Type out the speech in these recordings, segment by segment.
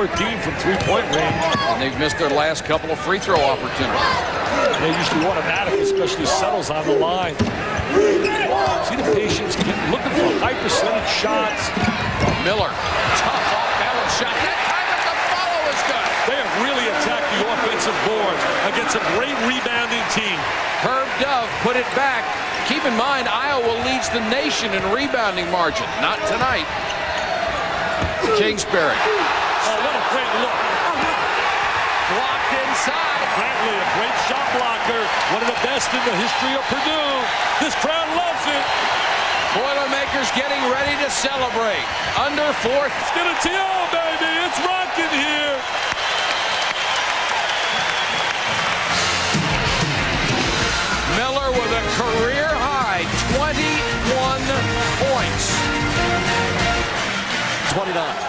14 from three-point range. And they've missed their last couple of free throw opportunities. They usually automatic, especially settles on the line. See the patience looking for high percentage shots. Miller, tough off-balance shot. That time at the follow is good. They have really attacked the offensive boards against a great rebounding team. Herb Dove put it back. Keep in mind, Iowa leads the nation in rebounding margin. Not tonight. Kingsbury. Oh, what a great look. Blocked inside. Brantley, a great shot blocker. One of the best in the history of Purdue. This crowd loves it. Boilermakers getting ready to celebrate. Under fourth. It's gonna TO, baby. It's rocking here. Miller with a career-high 21 points. 29.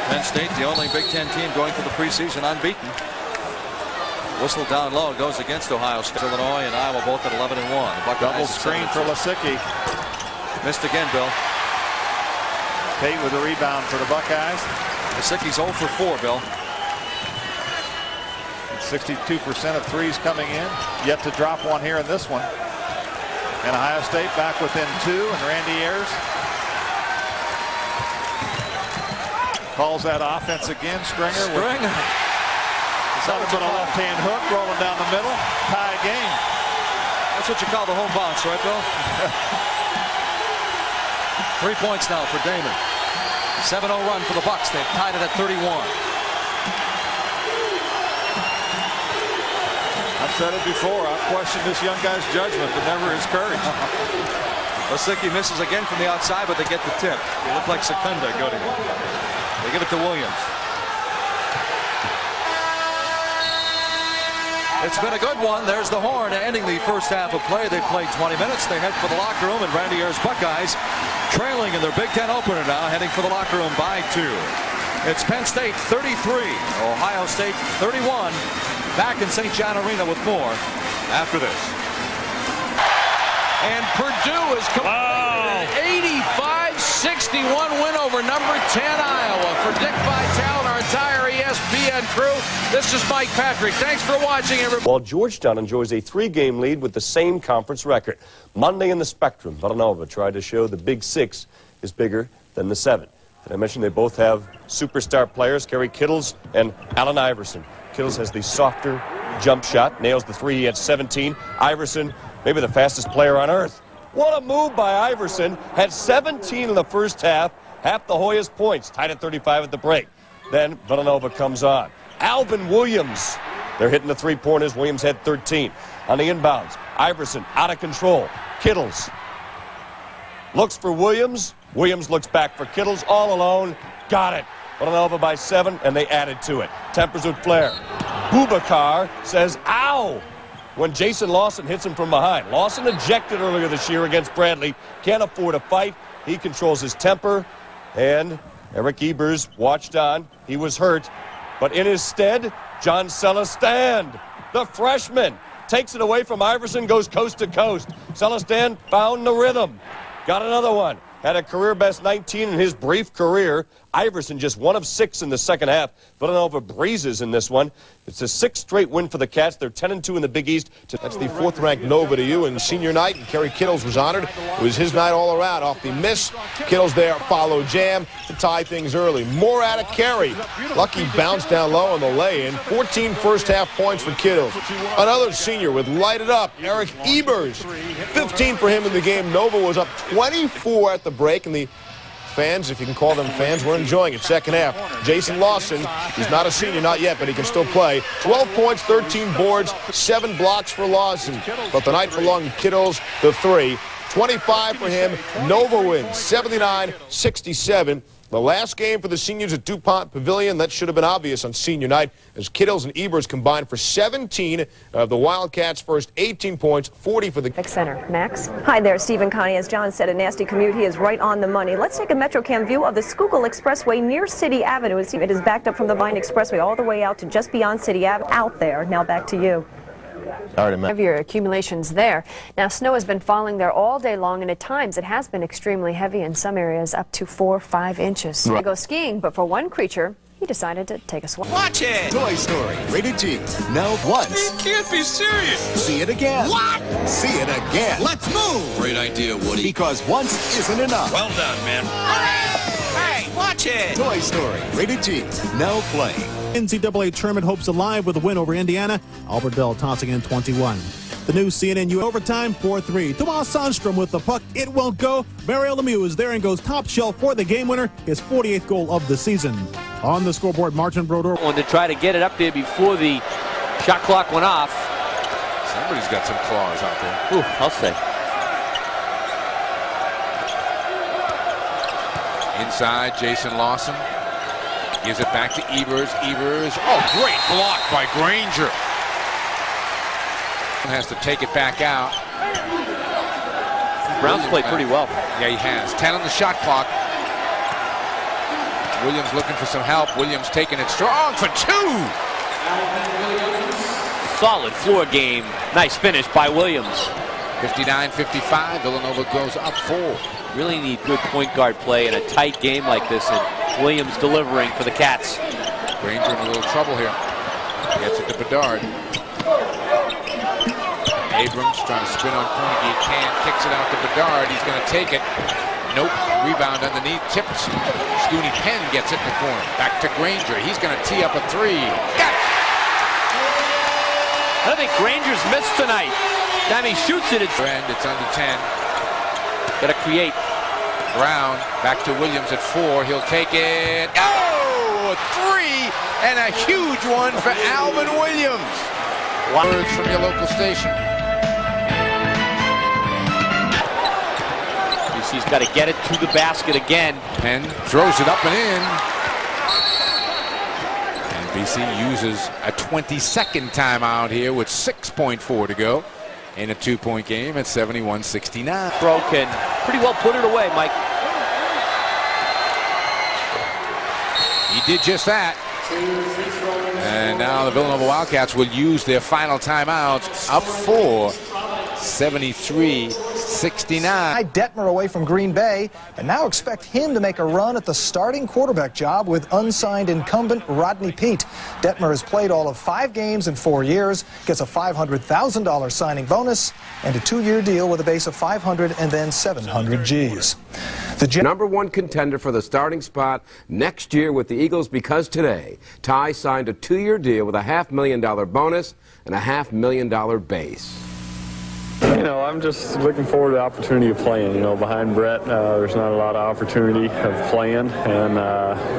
Penn State, the only Big Ten team going for the preseason unbeaten. Whistle down low goes against Ohio State. Illinois and Iowa both at 11-1. Double screen for Lasicki. Missed again, Bill. Tate with a rebound for the Buckeyes. Lasicki's 0 for 4, Bill. 62% of threes coming in. Yet to drop one here in this one. And Ohio State back within 2. And Randy Ayers calls that offense again. Stringer. Nothing but a left-hand hook rolling down the middle. Tie game. That's what you call the home bounce, right, Bill? 3 points now for Damon. 7-0 run for the Bucks. They've tied it at 31. I've said it before. I've questioned this young guy's judgment, but never his courage. Lasicki misses again from the outside, but they get the tip. They look like Secunda go to him. They give it to Williams. It's been a good one. There's the horn ending the first half of play. They've played 20 minutes. They head for the locker room, and Randy Ayers Buckeyes trailing in their Big Ten opener now, heading for the locker room by 2. It's Penn State 33, Ohio State 31. Back in St. John Arena with more after this. And Purdue is completed an 85-61 win over number 10 Iowa. For Dick Vitale and our entire ESPN crew, this is Mike Patrick. Thanks for watching, everybody. While Georgetown enjoys a 3-game lead with the same conference record. Monday in the Spectrum, Villanova tried to show the Big 6 is bigger than the 7. And I mentioned they both have superstar players, Kerry Kittles and Allen Iverson. Kittles has the softer jump shot, nails the 3 at 17. Iverson, maybe the fastest player on earth. What a move by Iverson. Had 17 in the first half the Hoyas' points, tied at 35 at the break. Then Villanova comes on. Alvin Williams, they're hitting the 3-pointers. Williams had 13. On the inbounds, Iverson out of control. Kittles looks for Williams. Williams looks back for Kittles, all alone. Got it. Villanova by 7, and they added to it. Tempers with flair. Boubacar says, ow, when Jason Lawson hits him from behind. Lawson ejected earlier this year against Bradley. Can't afford a fight. He controls his temper. And Eric Ebers watched on. He was hurt. But in his stead, John Celestin, the freshman, takes it away from Iverson, goes coast to coast. Celestin found the rhythm. Got another one. Had a career-best 19 in his brief career. Iverson just 1 of 6 in the second half. Villanova breezes in this one. It's a 6th straight win for the Cats. They're 10-2 in the Big East. That's the 4th-ranked Nova to you in senior night, and Kerry Kittles was honored. It was his night all around. Off the miss, Kittles there followed jam to tie things early. More out of Kerry. Lucky bounce down low on the lay-in. 14 first-half points for Kittles. Another senior with lighted up, Eric Ebers. 15 for him in the game. Nova was up 24 at the break, and the fans, if you can call them fans, were enjoying it. Second half, Jason Lawson, he's not a senior, not yet, but he can still play. 12 points, 13 boards, 7 blocks for Lawson. But the night belonged to Kittles, the 3. 25 for him. Nova wins, 79-67. The last game for the seniors at DuPont Pavilion, that should have been obvious on senior night, as Kittles and Ebers combined for 17 of the Wildcats' first 18 points, 40 for the Center. Max? Hi there, Stephen Connie. As John said, a nasty commute. He is right on the money. Let's take a MetroCam view of the Schuylkill Expressway near City Avenue. It is backed up from the Vine Expressway all the way out to just beyond City Ave. Out there. Now back to you. Heavier accumulations there. Now, snow has been falling there all day long, and at times it has been extremely heavy in some areas, up to 4 or 5 inches. They go skiing, but for one creature, he decided to take a swap. Watch it! Toy Story, rated G. Now once. You can't be serious! See it again. What? See it again. Let's move! Great idea, Woody. Because once isn't enough. Well done, man. Hey, watch it! Toy Story, rated G. Now playing. NCAA tournament hopes alive with a win over Indiana. Albertville tossing in 21. The new CNN overtime 4-3. Tomas Sandstrom with the puck. It won't go. Mario Lemieux is there and goes top shelf for the game winner. His 48th goal of the season. On the scoreboard, Martin Brodeur. On to try to get it up there before the shot clock went off. Somebody's got some claws out there. Ooh, I'll say. Inside, Jason Lawson gives it back to Evers. Oh, great block by Granger. Has to take it back out. Brown's played pretty well. Yeah, he has. 10 on the shot clock. Williams looking for some help. Williams taking it strong for 2. Solid floor game. Nice finish by Williams. 59-55. Villanova goes up 4. Really need good point guard play in a tight game like this, and Williams delivering for the Cats. Granger in a little trouble here. Gets it to Bedard. Abrams trying to spin on Koenig. Kicks it out to Bedard. He's going to take it. Nope. Rebound underneath. Tips. Scooney Penn gets it in the corner. Back to Granger. He's going to tee up a 3. Got it! I think Granger's missed tonight. Time he shoots it, it's under 10. Got to create. Brown back to Williams at 4. He'll take it. Oh, a 3 and a huge one for Alvin Williams. Words from your local station. He's got to get it to the basket again. Penn throws it up and in. And BC uses a 22nd timeout here with 6.4 to go in a 2-point game at 71-69. Bro can pretty well put it away, Mike. He did just that. And now the Villanova Wildcats will use their final timeouts up 4. 73-69. Detmer away from Green Bay, and now expect him to make a run at the starting quarterback job with unsigned incumbent Rodney Peete. Detmer has played all of 5 games in 4 years, gets a $500,000 signing bonus, and a 2-year deal with a base of $500 and then $700 Gs. The #1 contender for the starting spot next year with the Eagles, because today, Ty signed a 2-year deal with a $500,000 bonus and a $500,000 base. You know, I'm just looking forward to the opportunity of playing. You know, behind Brett, there's not a lot of opportunity of playing, and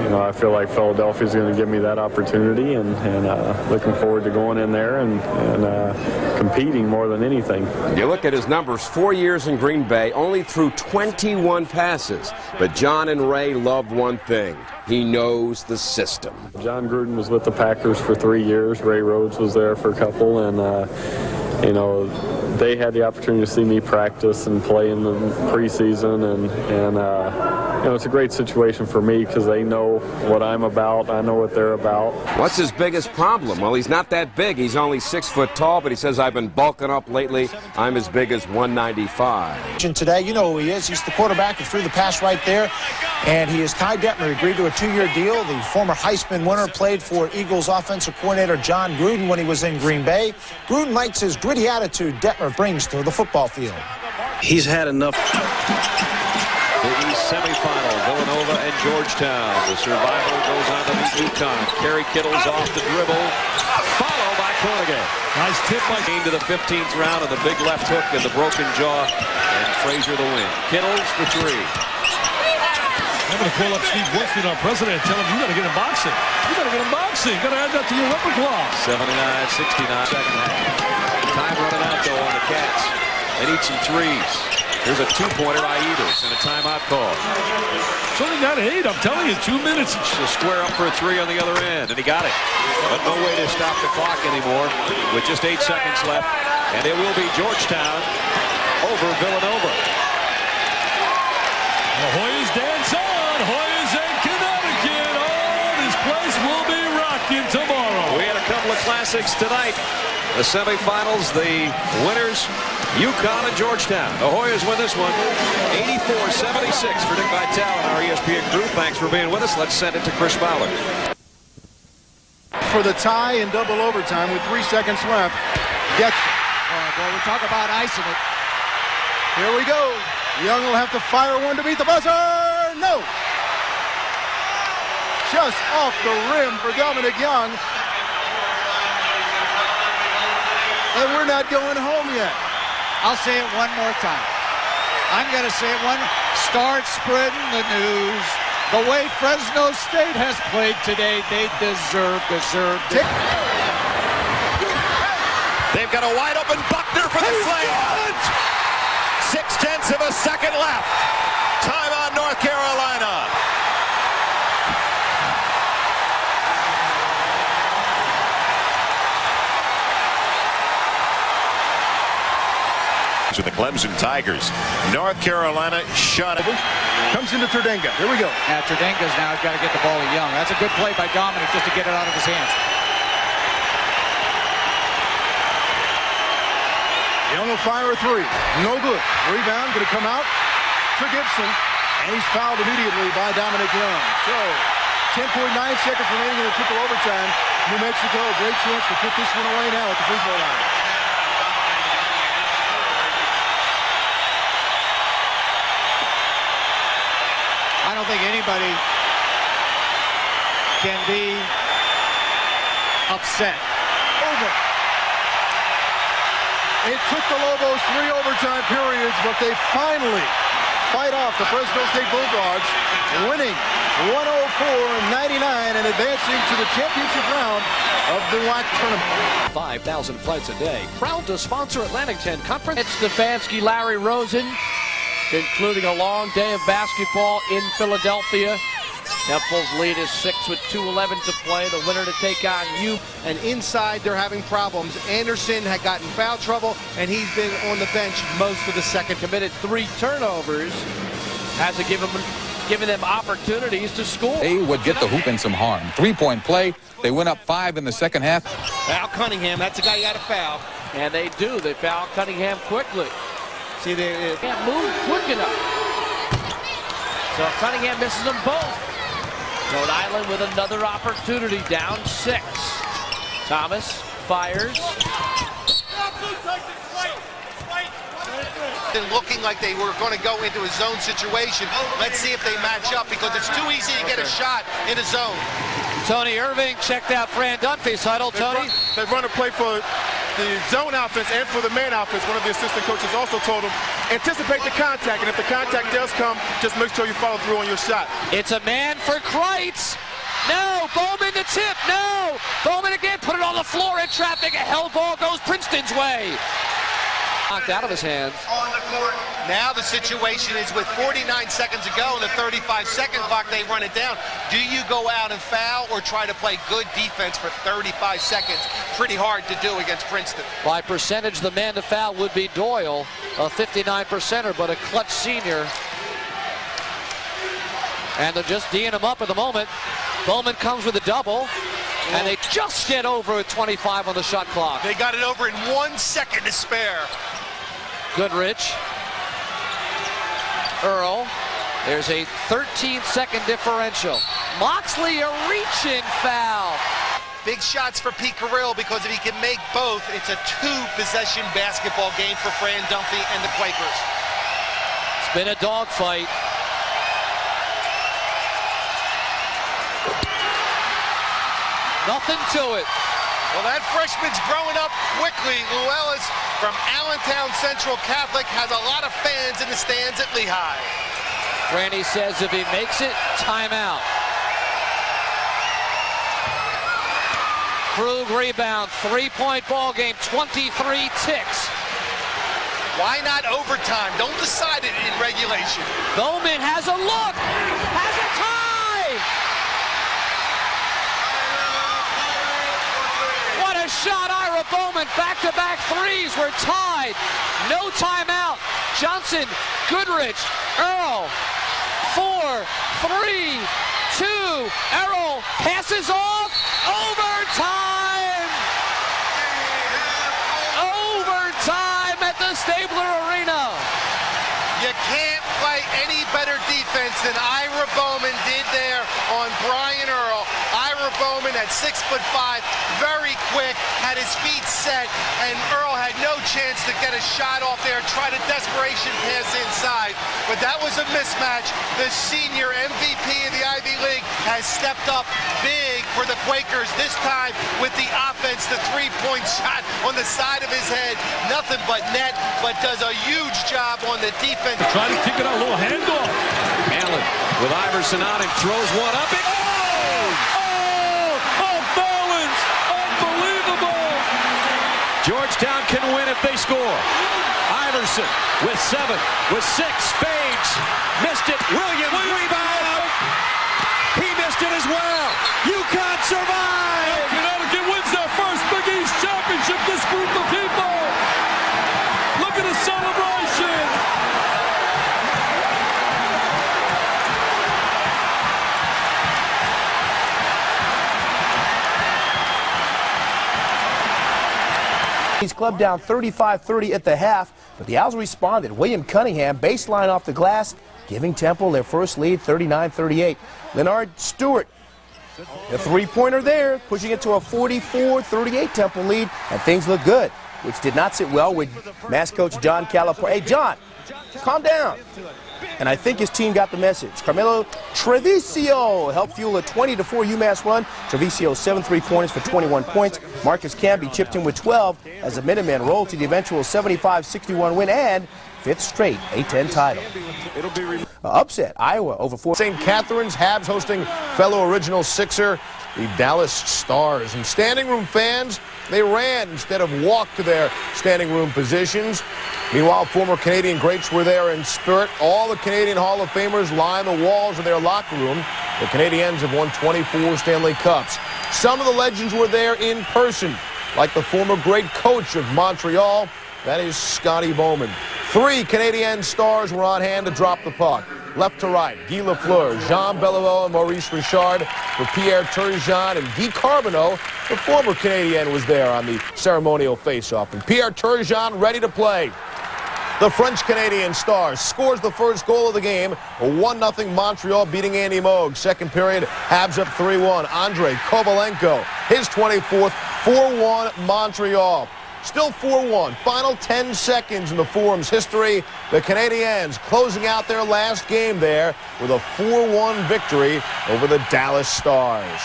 you know, I feel like Philadelphia's going to give me that opportunity, and looking forward to going in there and competing more than anything. You look at his numbers: 4 years in Green Bay, only threw 21 passes. But John and Ray love one thing: he knows the system. John Gruden was with the Packers for 3 years. Ray Rhodes was there for a couple, and you know, they had the opportunity to see me practice and play in the preseason, and you know, it's a great situation for me because they know what I'm about. I know what they're about. What's his biggest problem? Well, he's not that big. He's only 6 foot tall, but he says, I've been bulking up lately. I'm as big as 195. Today, you know who he is. He's the quarterback who threw the pass right there, and he is Ty Detmer. He agreed to a 2-year deal. The former Heisman winner played for Eagles offensive coordinator John Gruden when he was in Green Bay. Gruden likes his gritty attitude Detmer brings to the football field. He's had enough. The East semifinal, Villanova and Georgetown. The survivor goes on to beat UConn. Kerry Kittles off the dribble, followed by Koenig. Nice tip by Came to the 15th round of the big left hook and the broken jaw, and Frazier the win. Kittles for 3. I'm going to call up Steve Wilson, our president, and tell him, you got to get in boxing. You got to get in boxing. You got to add that to your repertoire. 79-69 second half. Time running out, though, on the Cats. They need some threes. There's a 2-pointer by Evers and a timeout call. It's only got 8. I'm telling you, 2 minutes. He'll square up for a 3 on the other end, and he got it. But no way to stop the clock anymore with just 8 seconds left. And it will be Georgetown over Villanova. The Hoyas dance on. Hoyas and Connecticut. Oh, this place will be rocking tomorrow. We had a couple of classics tonight. The semifinals, the winners, UConn and Georgetown. The Hoyas win this one, 84-76 for Dick Vitale and our ESPN crew. Thanks for being with us. Let's send it to Chris Fowler. for the tie in double overtime with 3 seconds left. Gets it. Oh, boy, we talk about icing it. Here we go. Young will have to fire one to beat the buzzer. No. Just off the rim for Dominic Young. And we're not going home yet. I'll say it one more time. I'm going to say it one. Start spreading the news. The way Fresno State has played today, they deserve it. They've got a wide open Buckner for the Flames. 0.6 of a second left. Time on North Carolina. To the Clemson Tigers. North Carolina shot it. Comes into Terdenga. Here we go. Now Terdenga's now got to get the ball to Young. That's a good play by Dominic just to get it out of his hands. Young will fire a three. No good. Rebound going to come out to Gibson. And he's fouled immediately by Dominic Young. So 10.9 seconds remaining in the triple overtime. New Mexico, great chance to put this one away now at the free throw line. I don't think anybody can be upset. Over. It took the Lobos 3 overtime periods, but they finally fight off the Fresno State Bulldogs, winning 104-99 and advancing to the championship round of the WAC tournament. 5,000 flights a day. Proud to sponsor Atlantic 10 Conference. It's Stefanski, Larry Rosen, concluding a long day of basketball in Philadelphia. Temple's lead is 6 with 2:11 to play. The winner to take on you. And inside, they're having problems. Anderson had gotten foul trouble, and he's been on the bench most of the second. Committed 3 turnovers. Hasn't given them opportunities to score. They would get the hoop in some harm. 3-point play. They went up 5 in the second half. Al Cunningham, that's the guy you got to foul. And they do. They foul Cunningham quickly. See, they can't move quick enough. So Cunningham misses them both. Rhode Island with another opportunity, down 6. Thomas fires. Looking like they were going to go into a zone situation. Let's see if they match up, because it's too easy to get a shot in a zone. Tony Irving checked out Fran Dunphy's huddle. Tony? They run a play for the zone offense and for the man offense. One of the assistant coaches also told them, anticipate the contact, and if the contact does come, just make sure you follow through on your shot. It's a man for Kreitz. No, Bowman the tip, no. Bowman again, put it on the floor in traffic. A hell ball goes Princeton's way. Knocked out of his hands. Now the situation is with 49 seconds to go in the 35-second clock, they run it down. Do you go out and foul or try to play good defense for 35 seconds? Pretty hard to do against Princeton. By percentage, the man to foul would be Doyle, a 59%er, but a clutch senior. And they're just D'ing him up at the moment. Bowman comes with a double. And they just get over at 25 on the shot clock. They got it over in 1 second to spare. Goodrich. Earl. There's a 13-second differential. Moxley, a reaching foul. Big shots for Pete Carrill, because if he can make both, it's a 2-possession basketball game for Fran Dunphy and the Quakers. It's been a dogfight. Nothing to it. Well, that freshman's growing up quickly. Llewellyn from Allentown Central Catholic has a lot of fans in the stands at Lehigh. Franny says if he makes it, timeout. Krug rebound, 3-point ball game, 23 ticks. Why not overtime? Don't decide it in regulation. Bowman has a look, has a tie. What a shot, Ira Bowman, back-to-back threes, we're tied. No timeout. Johnson, Goodrich, Earl, 4, 3, 2, Earl passes off, overtime! Overtime at the Stabler Arena. You can't play any better defense than Ira Bowman did there on Brian Earl. Ira Bowman at 6'5", very quick, had his feet set, and Earl had no chance to get a shot off there, tried a desperation pass inside, but that was a mismatch. The senior MVP of the Ivy League has stepped up big for the Quakers, this time with the offense, the three-point shot on the side of his head, nothing but net, but does a huge job on the defense. Trying to kick it out, a little handoff. Allen with Iverson on him, throws one up. Balance! Unbelievable! Georgetown can win if they score. Iverson with 7, with 6, fades, missed it. Williams, rebound. He missed it as well. UConn survives. Connecticut wins their first Big East championship. This group of people. Look at the celebration. He's clubbed down 35-30 at the half, but the Owls responded. William Cunningham baseline off the glass, giving Temple their first lead, 39-38. Leonard Stewart, the three-pointer there, pushing it to a 44-38 Temple lead, and things look good, which did not sit well with Mass coach John Calipari. Hey, John, calm down. And I think his team got the message. Carmelo Treviso helped fuel a 20-4 UMass run. Treviso 7 3-pointers for 21 points. Marcus Camby chipped in with 12 as the Minutemen rolled to the eventual 75-61 win and fifth straight A-10 title. Upset, Iowa over 4. St. Catherine's, Habs hosting fellow original Sixer, the Dallas Stars. And standing room fans, they ran instead of walked to their standing room positions. Meanwhile, former Canadian greats were there in spirit. All the Canadian Hall of Famers line the walls of their locker room. The Canadiens have won 24 Stanley Cups. Some of the legends were there in person, like the former great coach of Montreal, that is Scotty Bowman. 3 Canadian stars were on hand to drop the puck. Left to right, Guy Lafleur, Jean Beliveau, and Maurice Richard for Pierre Turgeon, and Guy Carbonneau, the former Canadian, was there on the ceremonial face-off. And Pierre Turgeon ready to play. The French-Canadian Stars scores the first goal of the game. A 1-0 Montreal beating Andy Moog. Second period, Habs up 3-1. Andrei Kovalenko, his 24th, 4-1 Montreal. Still 4-1. Final 10 seconds in the Forum's history. The Canadiens closing out their last game there with a 4-1 victory over the Dallas Stars.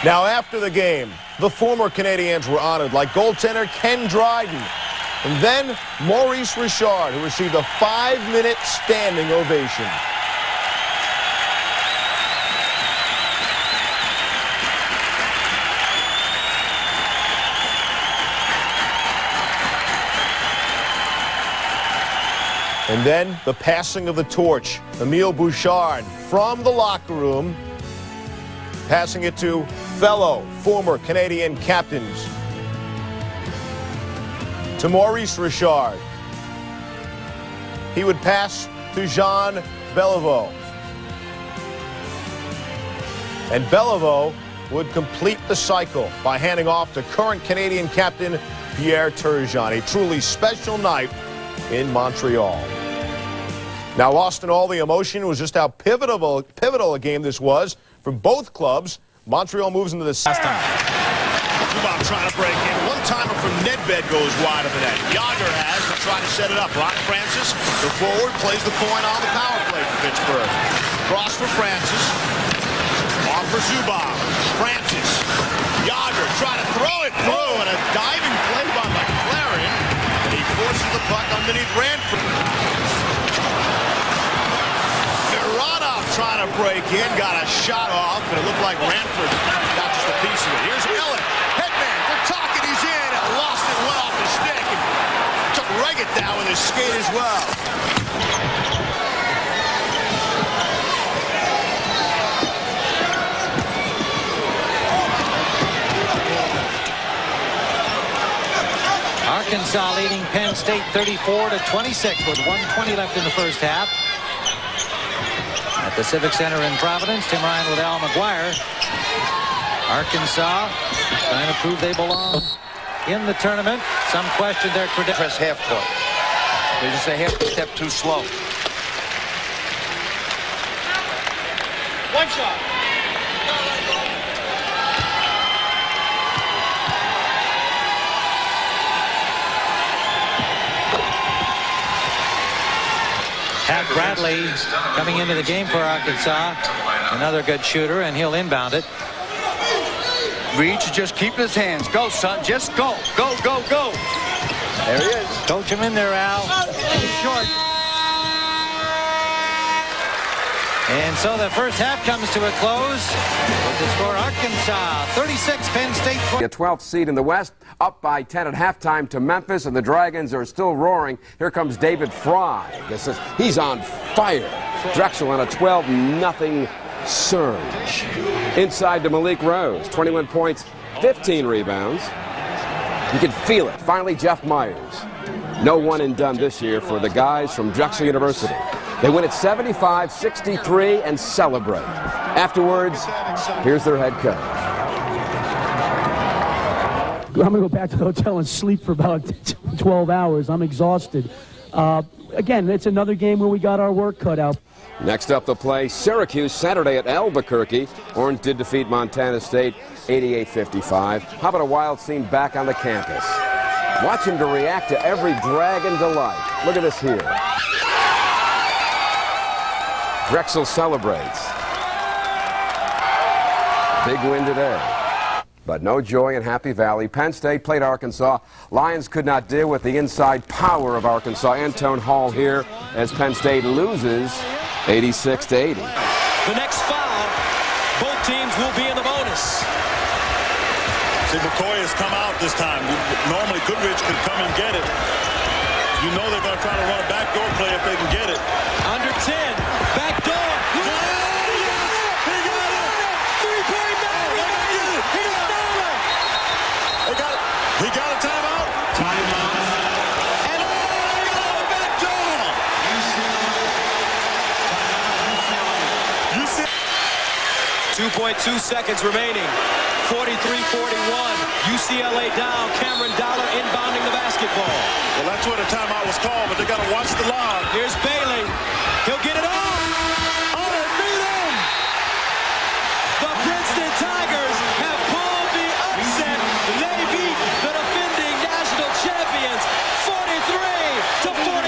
Now, after the game, the former Canadiens were honored, like goaltender Ken Dryden. And then Maurice Richard, who received a 5-minute standing ovation. And then the passing of the torch. Emile Bouchard from the locker room, passing it to fellow former Canadian captains. To Maurice Richard. He would pass to Jean Beliveau. And Beliveau would complete the cycle by handing off to current Canadian captain Pierre Turgeon. A truly special night in Montreal. Now, lost in all the emotion was just how pivotal a game this was for both clubs. Montreal moves into the last time. Zubov trying to break in. One-timer from Nedved goes wide of the net. Yager has to try to set it up. Ron Francis, the forward, plays the point on the power play for Pittsburgh. Cross for Francis. Off for Zubov. Francis. Yager trying to throw it through, and a diving play by McLaren. And he forces the puck underneath Ranford. Trying to break in, got a shot off, and it looked like Ranford got just a piece of it. Here's Ellen. Headman, they're talking, he's in, and lost it, went off the stick, and took Reggett down with his skate as well. Arkansas leading Penn State 34-26 with 1:20 left in the first half. At the Civic Center in Providence, Tim Ryan with Al McGuire. Arkansas trying to prove they belong in the tournament. Some question their credentials. Half court. They just say half a step too slow. One shot. Bradley coming into the game for Arkansas. Another good shooter, and he'll inbound it. Reach, just keep his hands. Go, son. Just go. Go, go, go. There he is. Coach him in there, Al. He's short. And so the first half comes to a close with the score Arkansas 36, Penn State 20. A 12th seed in the West, up by 10 at halftime to Memphis, and the Dragons are still roaring. Here comes David Fry. He's on fire. Drexel on a 12-0 surge. Inside to Malik Rose, 21 points, 15 rebounds. You can feel it. Finally, Jeff Myers. No one and done this year for the guys from Drexel University. They win at 75-63 and celebrate. Afterwards, here's their head coach. I'm going to go back to the hotel and sleep for about 12 hours. I'm exhausted. Again, it's another game where we got our work cut out. Next up, the play, Syracuse Saturday at Albuquerque. Orange did defeat Montana State 88-55. How about a wild scene back on the campus? Watch him to react to every Dragon delight. Look at this here. Drexel celebrates. Big win today. But no joy in Happy Valley. Penn State played Arkansas. Lions could not deal with the inside power of Arkansas. Antone Hall here as Penn State loses 86-80. The next foul, both teams will be in the bonus. See, McCoy has come out this time. Normally Goodrich could come and get it. You know they're going to try to run a backdoor play if they can get it. Under 10, backdoor. He got a timeout. And he got a back door. You see 2.2 seconds remaining. 43-41. UCLA down. Cameron Dollar inbounding the basketball. Well, that's where the timeout was called, but they got to watch the log. Here's Bailey. He'll get it off. Oh, they beat him. The Princeton Tigers have pulled the upset. They beat the defending national champions 43-41.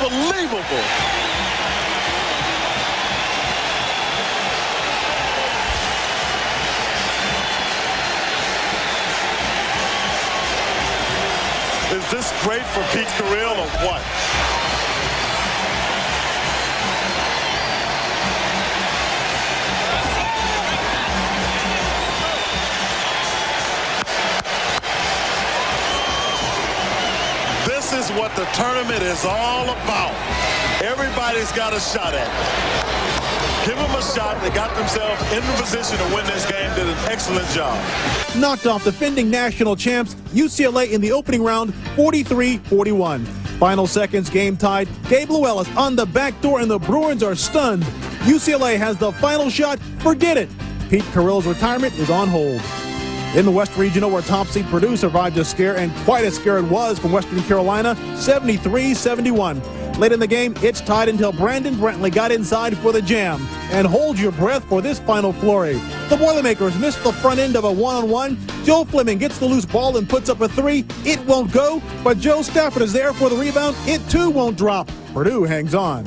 Unbelievable. Is this great for Pete Carril or what? This is what the tournament is all about. Everybody's got a shot at it. Give them a shot. They got themselves in the position to win this game. Did an excellent job. Knocked off defending national champs UCLA in the opening round 43-41. Final seconds, game tied. Gabe Llewellyn on the back door, and the Bruins are stunned. UCLA has the final shot. Forget it. Pete Carril's retirement is on hold. In the West Regional, where top seed Purdue survived a scare, and quite a scare it was from Western Carolina, 73-71. Late in the game, it's tied until Brandon Brentley got inside for the jam. And hold your breath for this final flurry. The Boilermakers missed the front end of a one-on-one. Joe Fleming gets the loose ball and puts up a three. It won't go, but Joe Stafford is there for the rebound. It too won't drop. Purdue hangs on.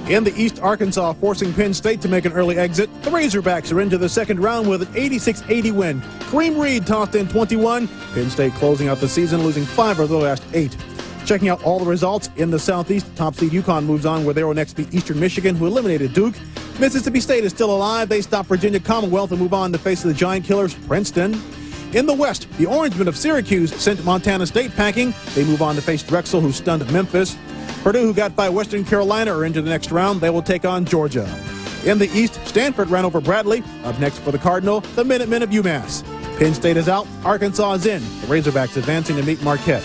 In the East, Arkansas forcing Penn State to make an early exit. The Razorbacks are into the second round with an 86-80 win. Kareem Reed tossed in 21. Penn State closing out the season, losing 5 of the last 8. Checking out all the results in the Southeast, top seed UConn moves on where they will next beat Eastern Michigan, who eliminated Duke. Mississippi State is still alive. They stop Virginia Commonwealth and move on to face the Giant Killers, Princeton. In the West, the Orangemen of Syracuse sent Montana State packing. They move on to face Drexel, who stunned Memphis. Purdue, who got by Western Carolina, are into the next round. They will take on Georgia. In the East, Stanford ran over Bradley. Up next for the Cardinal, the Minutemen of UMass. Penn State is out. Arkansas is in. The Razorbacks advancing to meet Marquette.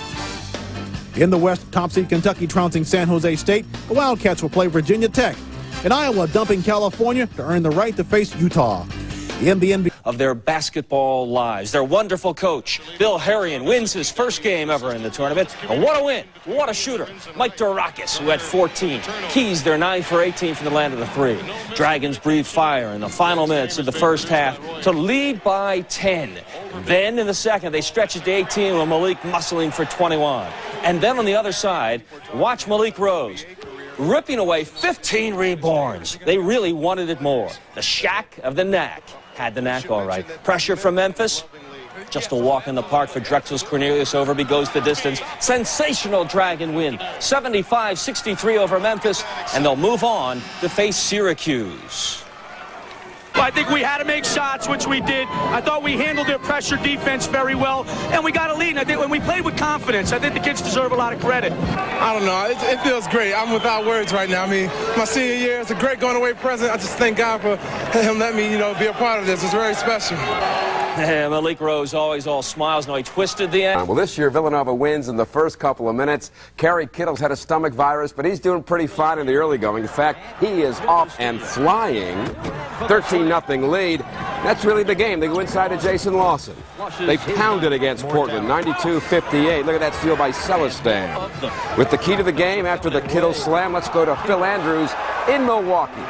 In the West, top seed Kentucky trouncing San Jose State. The Wildcats will play Virginia Tech. In Iowa, dumping California to earn the right to face Utah. In the NBA. of their basketball lives. Their wonderful coach, Bill Harrion, wins his first game ever in the tournament. And what a win. What a shooter. Mike Durakis, who had 14. Keys, they're 9 for 18 from the land of the three. Dragons breathe fire in the final minutes of the first half to lead by 10. Then in the second, they stretch it to 18 with Malik muscling for 21. And then on the other side, watch Malik Rose ripping away 15 rebounds. They really wanted it more. The Shack of the Knack had the knack all right. Pressure from Memphis. Just a walk in the park for Drexel's Cornelius. Overby goes the distance. Sensational Dragon win. 75-63 over Memphis. And they'll move on to face Syracuse. I think we had to make shots, which we did. I thought we handled their pressure defense very well, and we got a lead. And I think when we played with confidence, I think the kids deserve a lot of credit. I don't know. It feels great. I'm without words right now. I mean, my senior year, it's a great going-away present. I just thank God for him letting me, be a part of this. It's very special. Malik Rose always all smiles. No, he twisted the end. Well, this year, Villanova wins in the first couple of minutes. Kerry Kittles had a stomach virus, but he's doing pretty fine in the early going. In fact, he is off and flying. 13-0 lead. That's really the game. They go inside to Jason Lawson. They pounded against Portland, 92-58. Look at that steal by Celestin. With the key to the game after the Kittle slam, let's go to Phil Andrews in Milwaukee.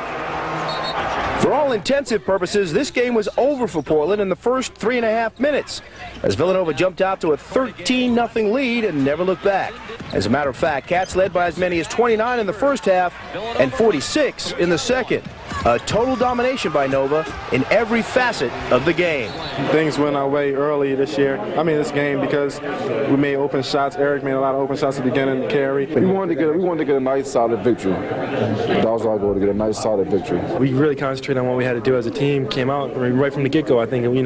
For all intensive purposes, this game was over for Portland in the first 3.5 minutes, as Villanova jumped out to a 13-0 lead and never looked back. As a matter of fact, Cats led by as many as 29 in the first half and 46 in the second. A total domination by Nova in every facet of the game. Things went our way early this game, because we made open shots. Eric made a lot of open shots at the beginning. Kerry. We wanted to get a nice, solid victory. That was our goal, to get a nice, solid victory. We really concentrated on what we had to do as a team. Came out right from the get-go. I think we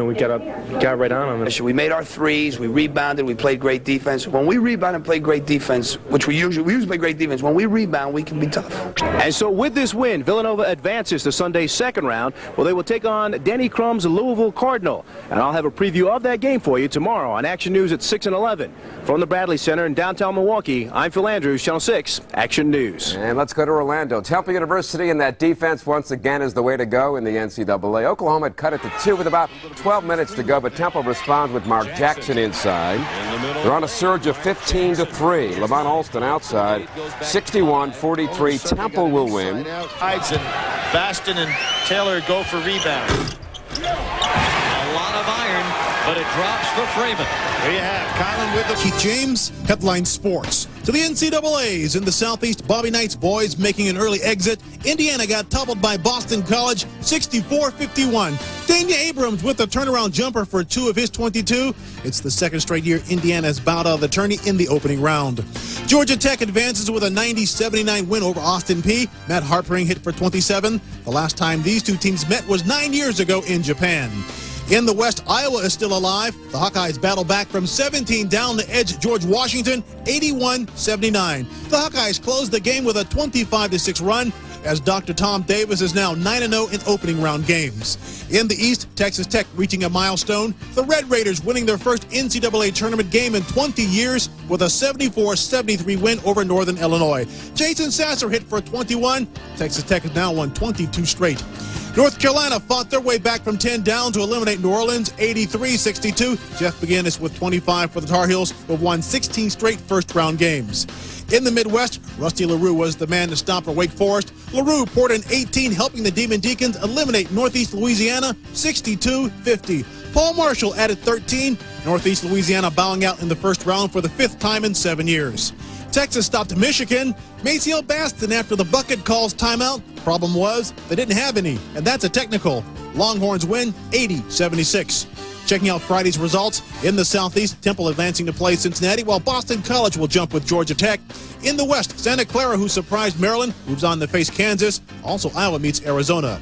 got right on them. We made our threes. We rebounded. We played great defense. When we rebound and play great defense, which we usually play great defense. When we rebound, we can be tough. And so with this win, Villanova advances to Sunday's second round, where they will take on Denny Crum's Louisville Cardinal. And I'll have a preview of that game for you tomorrow on Action News at 6 and 11. From the Bradley Center in downtown Milwaukee, I'm Phil Andrews, Channel 6 Action News. And let's go to Orlando. Temple University, and that defense once again is the way to go in the NCAA. Oklahoma had cut it to 2 with about 12 minutes to go, but Temple responds with Mark Jackson inside. They're on a surge of 15-3. Lamont Alston outside, 61-43. Temple will win. Baston and Taylor go for rebound. A lot of iron, but it drops for Freeman. There you have Kylan with the Keith James, Headline Sports. To the NCAAs in the Southeast, Bobby Knight's boys making an early exit. Indiana got toppled by Boston College, 64-51. Dania Abrams with a turnaround jumper for 2 of his 22. It's the second straight year Indiana has bowed out of the tourney in the opening round. Georgia Tech advances with a 90-79 win over Austin Peay. Matt Harpering hit for 27. The last time these two teams met was 9 years ago in Japan. In the West, Iowa is still alive. The Hawkeyes battle back from 17 down to edge George Washington, 81-79. The Hawkeyes close the game with a 25-6 run, as Dr. Tom Davis is now 9-0 in opening round games. In the East, Texas Tech reaching a milestone. The Red Raiders winning their first NCAA tournament game in 20 years with a 74-73 win over Northern Illinois. Jason Sasser hit for 21. Texas Tech has now won 22 straight. North Carolina fought their way back from 10 down to eliminate New Orleans, 83-62. Jeff McGinnis with 25 for the Tar Heels, who have won 16 straight first-round games. In the Midwest, Rusty LaRue was the man to stop for Wake Forest. LaRue poured in 18, helping the Demon Deacons eliminate Northeast Louisiana, 62-50. Paul Marshall added 13, Northeast Louisiana bowing out in the first round for the 5th time in 7 years. Texas stopped Michigan. Maceo Baston after the bucket calls timeout. Problem was, they didn't have any, and that's a technical. Longhorns win 80-76. Checking out Friday's results, in the Southeast, Temple advancing to play Cincinnati, while Boston College will jump with Georgia Tech. In the West, Santa Clara, who surprised Maryland, moves on to face Kansas. Also, Iowa meets Arizona.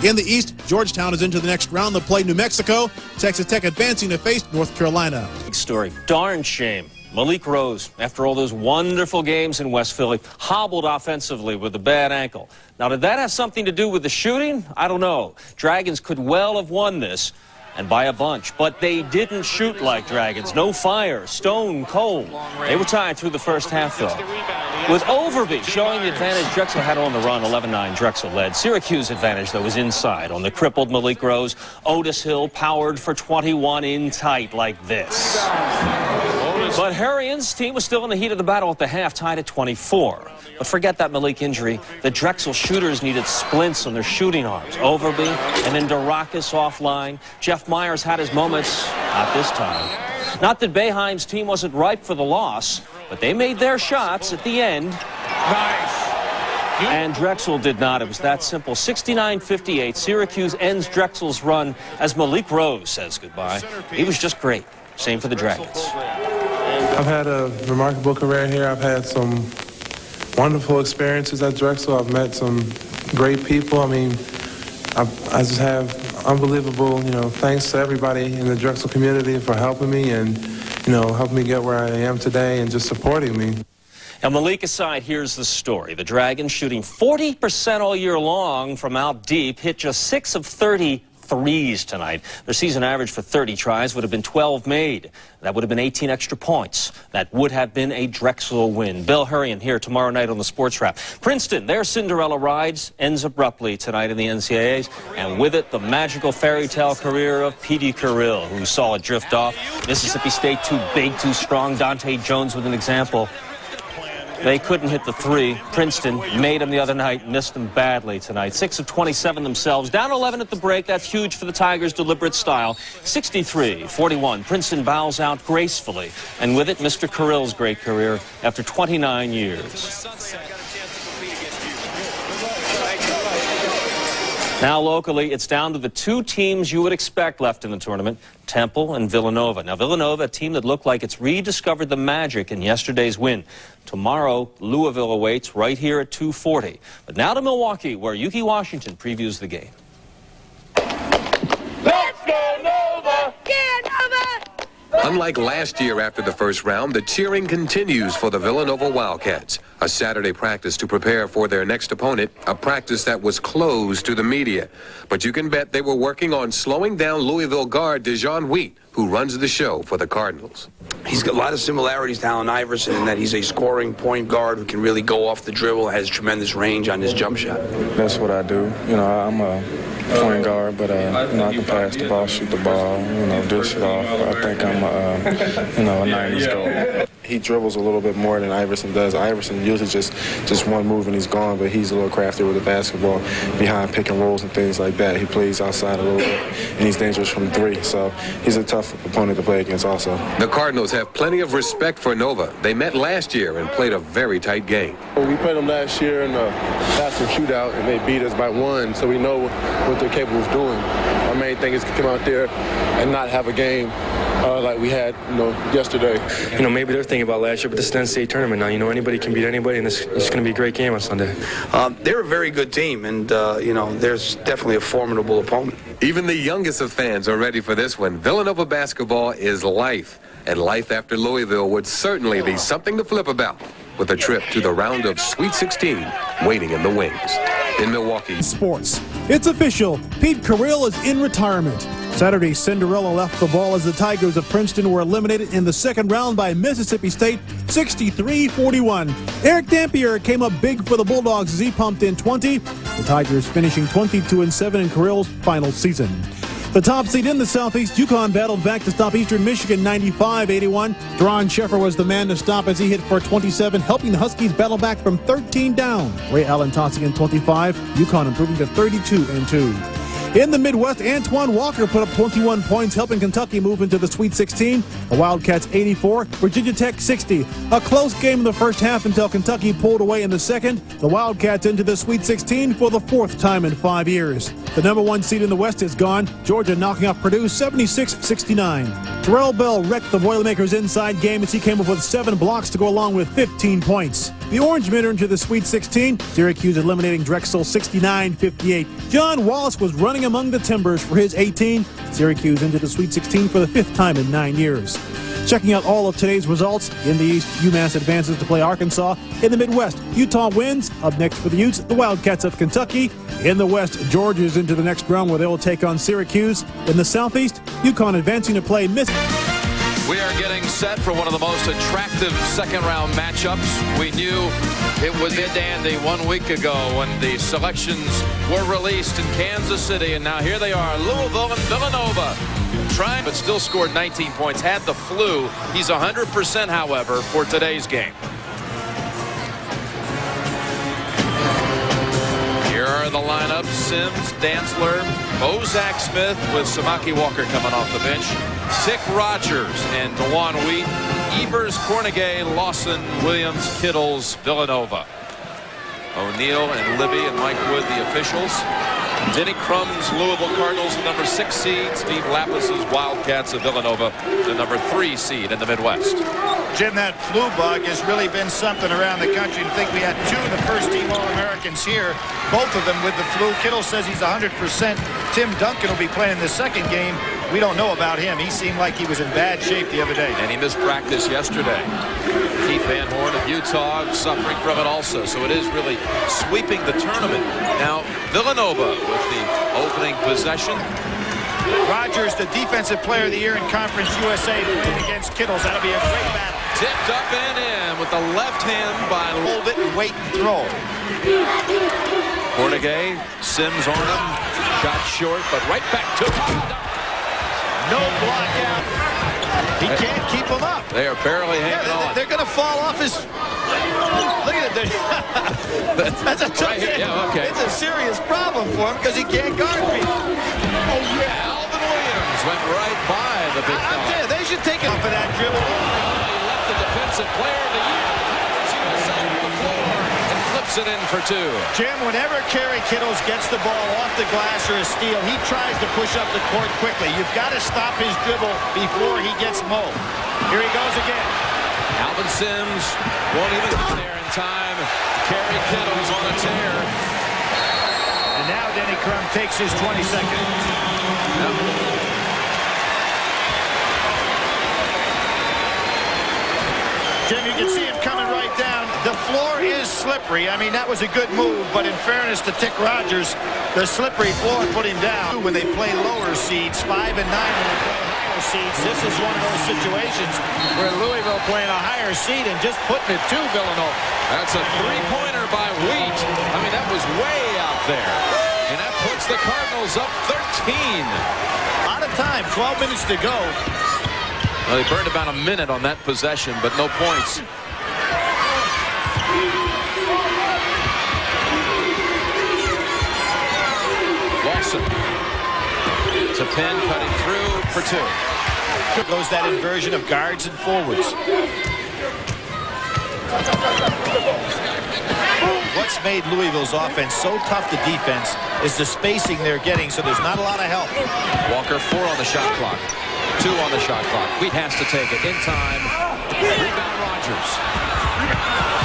In the East, Georgetown is into the next round to play New Mexico. Texas Tech advancing to face North Carolina. Big story. Darn shame. Malik Rose, after all those wonderful games in West Philly, hobbled offensively with a bad ankle. Now, did that have something to do with the shooting? I don't know. Dragons could well have won this, and by a bunch. But they didn't shoot like Dragons. No fire, stone cold. They were tied through the first half, though, with Overby showing the advantage Drexel had on the run. 11-9 Drexel led. Syracuse advantage, though, was inside on the crippled Malik Rose. Otis Hill powered for 21 in tight like this. But Harrian's team was still in the heat of the battle at the half, tied at 24. But forget that Malik injury. The Drexel shooters needed splints on their shooting arms. Overby and then Durakis offline. Jeff Myers had his moments. Not this time. Not that Boeheim's team wasn't ripe for the loss, but they made their shots at the end. Nice. And Drexel did not. It was that simple. 69-58. Syracuse ends Drexel's run as Malik Rose says goodbye. He was just great. Same for the Dragons. I've had a remarkable career here. I've had some wonderful experiences at Drexel. I've met some great people. I mean, I just have unbelievable, thanks to everybody in the Drexel community for helping me and, helping me get where I am today and just supporting me. Now, Malik aside, here's the story. The Dragons shooting 40% all year long from out deep, hit just 6 of 30 threes tonight. Their season average for 30 tries would have been 12 made. That would have been 18 extra points. That would have been a Drexel win. Bill Hurrian here tomorrow night on the Sports Wrap. Princeton, their Cinderella ride ends abruptly tonight in the NCAAs, and with it, the magical fairy tale career of Petey Carrill, who saw it drift off. Mississippi State too big, too strong. Dante Jones with an example. They couldn't hit the three. Princeton made them the other night, missed them badly tonight. 6 of 27 themselves. Down 11 at the break. That's huge for the Tigers' deliberate style. 63-41. Princeton bows out gracefully. And with it, Mr. Carrill's great career after 29 years. Now locally, it's down to the 2 teams you would expect left in the tournament, Temple and Villanova. Now Villanova, a team that looked like it's rediscovered the magic in yesterday's win. Tomorrow, Louisville awaits right here at 2:40. But now to Milwaukee, where Yuki Washington previews the game. Let's go Nova! Get Nova! Unlike last year after the first round, the cheering continues for the Villanova Wildcats. A Saturday practice to prepare for their next opponent, a practice that was closed to the media. But you can bet they were working on slowing down Louisville guard Dejon Wheat, who runs the show for the Cardinals. He's got a lot of similarities to Allen Iverson in that he's a scoring point guard who can really go off the dribble, has tremendous range on his jump shot. That's what I do. I'm a point guard, but I can pass the ball, shoot the ball, dish it off. I think I'm a 90s guard. He dribbles a little bit more than Iverson does. Iverson usually just one move and he's gone, but he's a little crafty with the basketball behind pick and rolls and things like that. He plays outside a little bit, and he's dangerous from 3, so he's a tough opponent to play against also. The Cardinals have plenty of respect for Nova. They met last year and played a very tight game. We played them last year in the Boston shootout, and they beat us by 1, so we know what they're capable of doing. Our main thing is to come out there and not have a game like we had, yesterday. Maybe they're thinking about last year, but this is an NCAA tournament now. Anybody can beat anybody, and it's going to be a great game on Sunday. They're a very good team, and, there's definitely a formidable opponent. Even the youngest of fans are ready for this one. Villanova basketball is life, and life after Louisville would certainly be something to flip about, with a trip to the round of Sweet 16 waiting in the wings. In Milwaukee. Sports. It's official. Pete Carrill is in retirement. Saturday, Cinderella left the ball as the Tigers of Princeton were eliminated in the second round by Mississippi State, 63-41. Eric Dampier came up big for the Bulldogs as he pumped in 20. The Tigers finishing 22-7 in Carrill's final season. The top seed in the Southeast, UConn battled back to stop Eastern Michigan 95-81. Deron Sheffer was the man to stop as he hit for 27, helping the Huskies battle back from 13 down. Ray Allen tossing in 25, UConn improving to 32-2. In the Midwest, Antoine Walker put up 21 points, helping Kentucky move into the Sweet 16. The Wildcats 84, Virginia Tech 60. A close game in the first half until Kentucky pulled away in the second. The Wildcats into the Sweet 16 for the 4th time in 5 years. The number 1 seed in the West is gone. Georgia knocking off Purdue 76-69. Terrell Bell wrecked the Boilermakers' inside game as he came up with 7 blocks to go along with 15 points. The Orangemen are into the Sweet 16. Syracuse eliminating Drexel 69-58. John Wallace was running among the Timbers for his 18. Syracuse into the Sweet 16 for the 5th time in 9 years. Checking out all of today's results. In the East, UMass advances to play Arkansas. In the Midwest, Utah wins. Up next for the Utes, the Wildcats of Kentucky. In the West, Georgia's into the next round where they will take on Syracuse. In the Southeast, UConn advancing to play Mississippi. We are getting set for one of the most attractive second-round matchups. We knew it was a dandy 1 week ago when the selections were released in Kansas City, and now here they are, Louisville and Villanova. Trying, but still scored 19 points, had the flu. He's 100%, however, for today's game. Here are the lineups: Sims, Dantzler, Bozak Smith with Samaki Walker coming off the bench, Tick Rogers and DeJuan Wheat, Evers, Cornegay, Lawson, Williams, Kittles, Villanova. O'Neal and Libby and Mike Wood, the officials. Denny Crumb's Louisville Cardinals, the number 6 seed. Steve Lappis's Wildcats of Villanova, the number 3 seed in the Midwest. Jim, that flu bug has really been something around the country. I think we had 2 of the first-team All-Americans here, both of them with the flu. Kittle says he's 100%. Tim Duncan will be playing the second game. We don't know about him. He seemed like he was in bad shape the other day. And he missed practice yesterday. Keith Van Horn of Utah suffering from it also. So it is really sweeping the tournament. Now, Villanova with the opening possession. Rogers, the defensive player of the year in Conference USA, playing against Kittles. That'll be a great battle. Tipped up and in with the left hand by hold it and wait and throw. Cornegay, Sims on him. Shot short, but right back to him. No block out. He can't keep him up. They are barely hanging on. They're going to fall off his... Look at it. That's a tough hit. Yeah, okay. It's a serious problem for him because he can't guard people. Oh, yeah. Alvin Williams went right by the big fella. I'm telling you, they should take it off of that dribble. He left the defensive player of the year. The floor and flips it in for 2. Jim, whenever Kerry Kittles gets the ball off the glass or a steal, he tries to push up the court quickly. You've got to stop his dribble before he gets mowed. Here he goes again. Alvin Sims won't even get there in time. Kerry Kittles on a tear. And now Denny Crum takes his 20 seconds. Jim, you can see him coming right down. The floor is slippery. I mean, that was a good move, but in fairness to Tick Rogers, the slippery floor put him down. When they play lower seeds, 5 and 9 when they play higher seeds, this is one of those situations where Louisville playing a higher seed and just putting it to Villanova. That's a 3-pointer by Wheat. I mean, that was way out there. And that puts the Cardinals up 13. Out of time, 12 minutes to go. Well, they burned about a minute on that possession, but no points. Lawson. To Penn, cutting through for 2. Goes that inversion of guards and forwards. What's made Louisville's offense so tough to defense is the spacing they're getting, so there's not a lot of help. Walker 4 on the shot clock. 2 on the shot clock. Wheat has to take it in time. Rebound Rogers.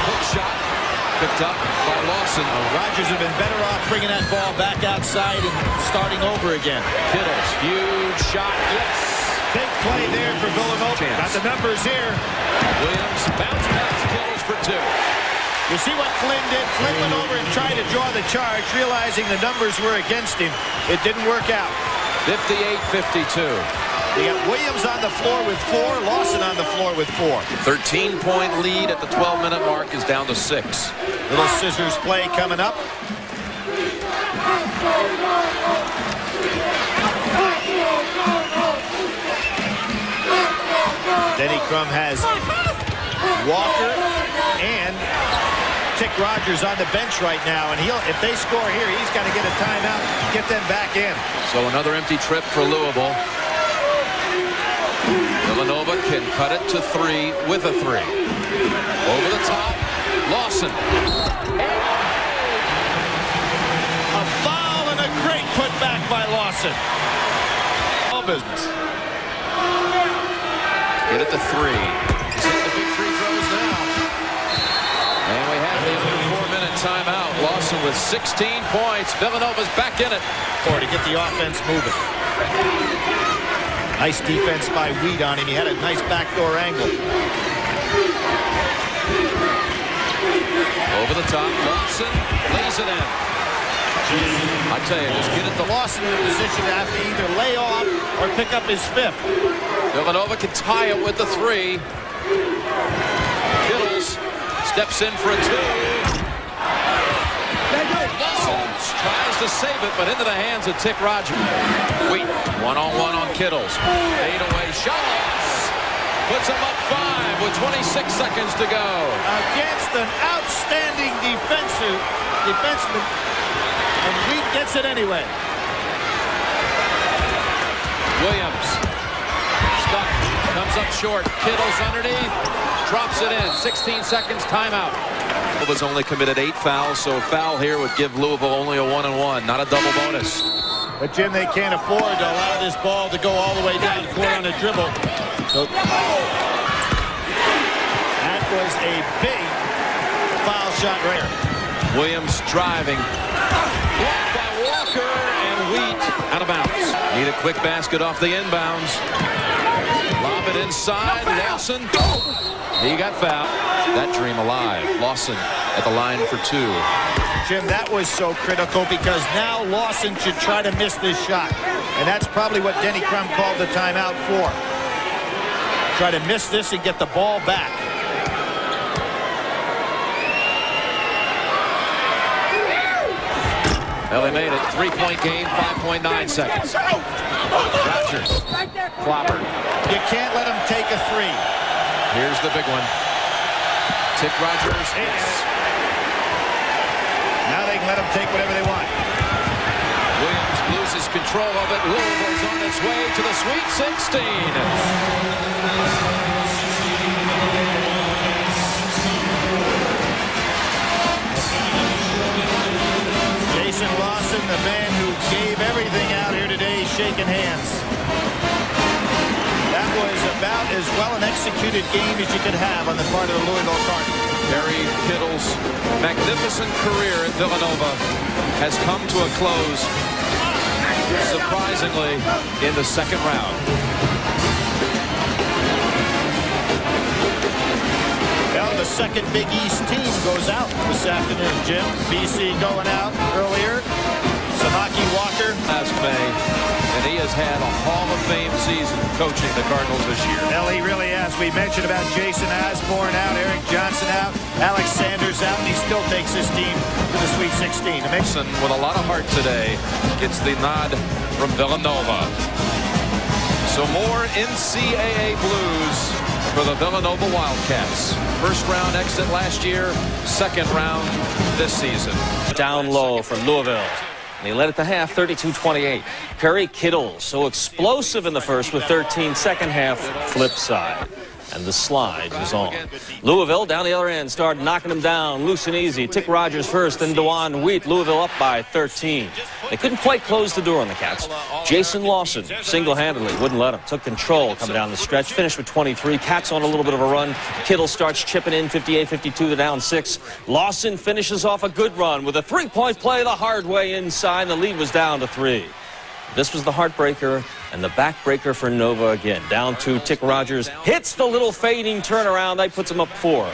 Hook shot picked up by Lawson. Rogers have been better off bringing that ball back outside and starting over again. Kittles, huge shot. Yes. Big play there for Villanova. Got the numbers here. Williams bounce pass Kittles for 2. You see what Flynn did? Flynn went over and tried to draw the charge, realizing the numbers were against him. It didn't work out. 58-52. They got Williams on the floor with 4, Lawson on the floor with 4. 13-point lead at the 12-minute mark is down to 6. Little scissors play coming up. Denny Crum has Walker and Tick Rogers on the bench right now, and if they score here, he's got to get a timeout, get them back in. So another empty trip for Louisville. Villanova can cut it to 3 with a 3. Over the top, Lawson. A foul and a great putback by Lawson. All business. Get it to 3. He's hitting the big free throws now. And we have the under 4-minute timeout. Lawson with 16 points. Villanova's back in it. Or to get the offense moving. Nice defense by Wheat on him. He had a nice backdoor angle. Over the top, Lawson lays it in. I tell you, just get it to Lawson in a position to have to either lay off or pick up his fifth. Villanova can tie it with the 3. Kittles steps in for a 2. Lawson tries to save it, but into the hands of Tick Rogers. Wheat, one-on-one on Kittles. Fadeaway shots. Puts him up 5 with 26 seconds to go. Against an outstanding defenseman. And Wheat gets it anyway. Williams stuck, comes up short. Kittles underneath, drops it in. 16 seconds, timeout. Was only committed 8 fouls, so a foul here would give Louisville only a 1-and-1, not a double bonus. But Jim, they can't afford to allow this ball to go all the way down the court on a dribble. So that was a big foul shot right here. Williams driving. Blocked by Walker, and Wheat out of bounds. Need a quick basket off the inbounds. Lob it inside. Lawson. He got fouled. That dream alive. Lawson at the line for 2. Jim, that was so critical because now Lawson should try to miss this shot. And that's probably what Denny Crum called the timeout for. Try to miss this and get the ball back. Well, they made it. 3-point game, 5.9 seconds. Rogers. Clobber. You can't let him take a 3. Here's the big one. Tick Rogers. Now they can let him take whatever they want. Williams loses control of it. Louisville's on its way to the Sweet 16. Jason Lawson, the man who gave everything out here today, shaking hands. That was about as well an executed game as you could have on the part of the Louisville Cardinals. Harry Kittle's magnificent career at Villanova has come to a close, surprisingly, in the second round. Well, the second Big East team goes out this afternoon, Jim. BC going out earlier. Samaki Walker. Last May, and he has had a Hall of Fame season coaching the Cardinals this year. Well, he really has. We mentioned about Jason Osborne out, Eric Johnson out, Alex Sanders out, and he still takes his team to the Sweet 16. Mason, with a lot of heart today, gets the nod from Villanova. So more NCAA blues for the Villanova Wildcats. First round exit last year, second round this season. Down low for Louisville. And he led at the half, 32-28. Kerry Kittles, so explosive in the first with 13. Second half, flip side. And the slide is on. Louisville down the other end, started knocking him down, loose and easy. Tick Rogers first, then DeJuan Wheat. Louisville up by 13. They couldn't quite close the door on the Cats. Jason Lawson, single-handedly, wouldn't let him. Took control coming down the stretch, finished with 23. Cats on a little bit of a run. Kittle starts chipping in, 58-52, they're down 6. Lawson finishes off a good run with a 3-point play the hard way inside. The lead was down to 3. This was the heartbreaker and the backbreaker for Nova again. Down 2, Tick Rogers hits the little fading turnaround. That puts him up 4.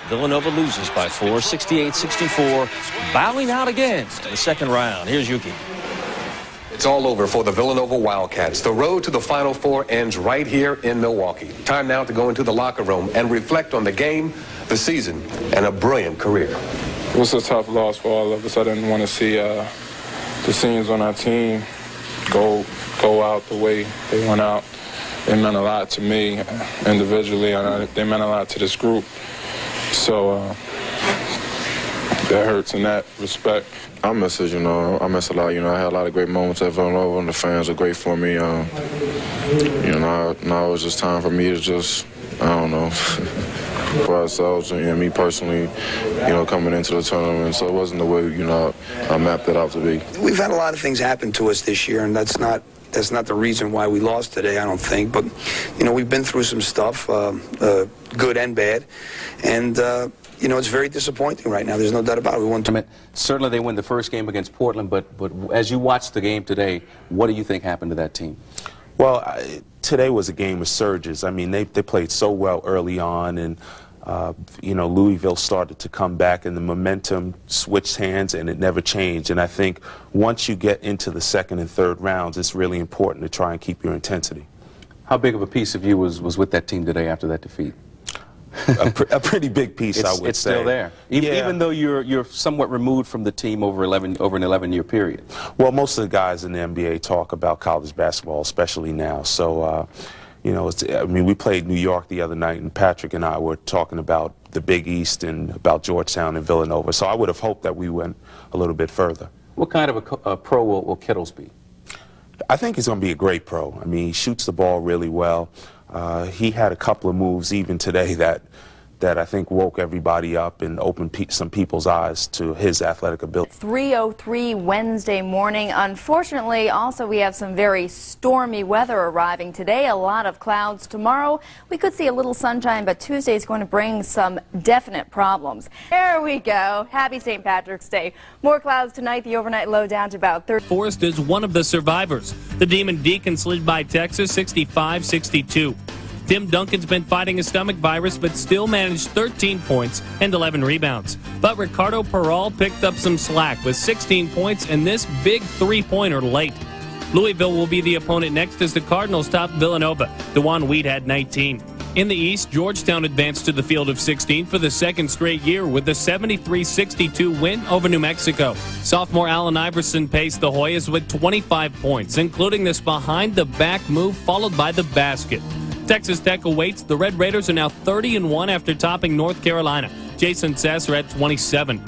Villanova loses by 4, 68-64, bowing out again in the second round. Here's Yuki. It's all over for the Villanova Wildcats. The road to the Final Four ends right here in Milwaukee. Time now to go into the locker room and reflect on the game, the season, and a brilliant career. It was a tough loss for all of us. I didn't want to see the seniors on our team go out the way they went out. They meant a lot to me individually, and they meant a lot to this group. So that hurts in that respect. I miss it, I miss a lot. I had a lot of great moments at Villanova, and the fans are great for me. Now it's just time for me to just, I don't know, for ourselves and me personally, coming into the tournament. So it wasn't the way, I mapped it out to be. We've had a lot of things happen to us this year, and that's not the reason why we lost today, I don't think. But, we've been through some stuff, good and bad, and it's very disappointing right now. There's no doubt about it. We won. Certainly they win the first game against Portland, but as you watch the game today, what do you think happened to that team? Well, today was a game of surges. I mean, they played so well early on, and you know, Louisville started to come back, and the momentum switched hands, and it never changed. And I think once you get into the second and third rounds, it's really important to try and keep your intensity. How big of a piece of you was with that team today after that defeat? A pretty big piece, I would say. It's still there, even though you're somewhat removed from the team over an 11-year period. Well, most of the guys in the NBA talk about college basketball, especially now. So, you know, I mean, we played New York the other night, and Patrick and I were talking about the Big East and about Georgetown and Villanova. So I would have hoped that we went a little bit further. What kind of a pro will Kittles be? I think he's going to be a great pro. I mean, he shoots the ball really well. He had a couple of moves even today that I think woke everybody up and opened some people's eyes to his athletic ability. 3:03 Wednesday morning. Unfortunately, also we have some very stormy weather arriving today. A lot of clouds. Tomorrow we could see a little sunshine, but Tuesday is going to bring some definite problems. There we go. Happy St. Patrick's Day. More clouds tonight. The overnight low down to about 30. Forest is one of the survivors. The Demon Deacon slid by Texas 65-62. Tim Duncan's been fighting a stomach virus, but still managed 13 points and 11 rebounds. But Ricardo Peral picked up some slack with 16 points and this big three-pointer late. Louisville will be the opponent next as the Cardinals top Villanova. DeJuan Weed had 19. In the East, Georgetown advanced to the field of 16 for the second straight year with a 73-62 win over New Mexico. Sophomore Allen Iverson paced the Hoyas with 25 points, including this behind-the-back move followed by the basket. Texas Tech awaits. The Red Raiders are now 30-1 after topping North Carolina. Jason Sasser at 27.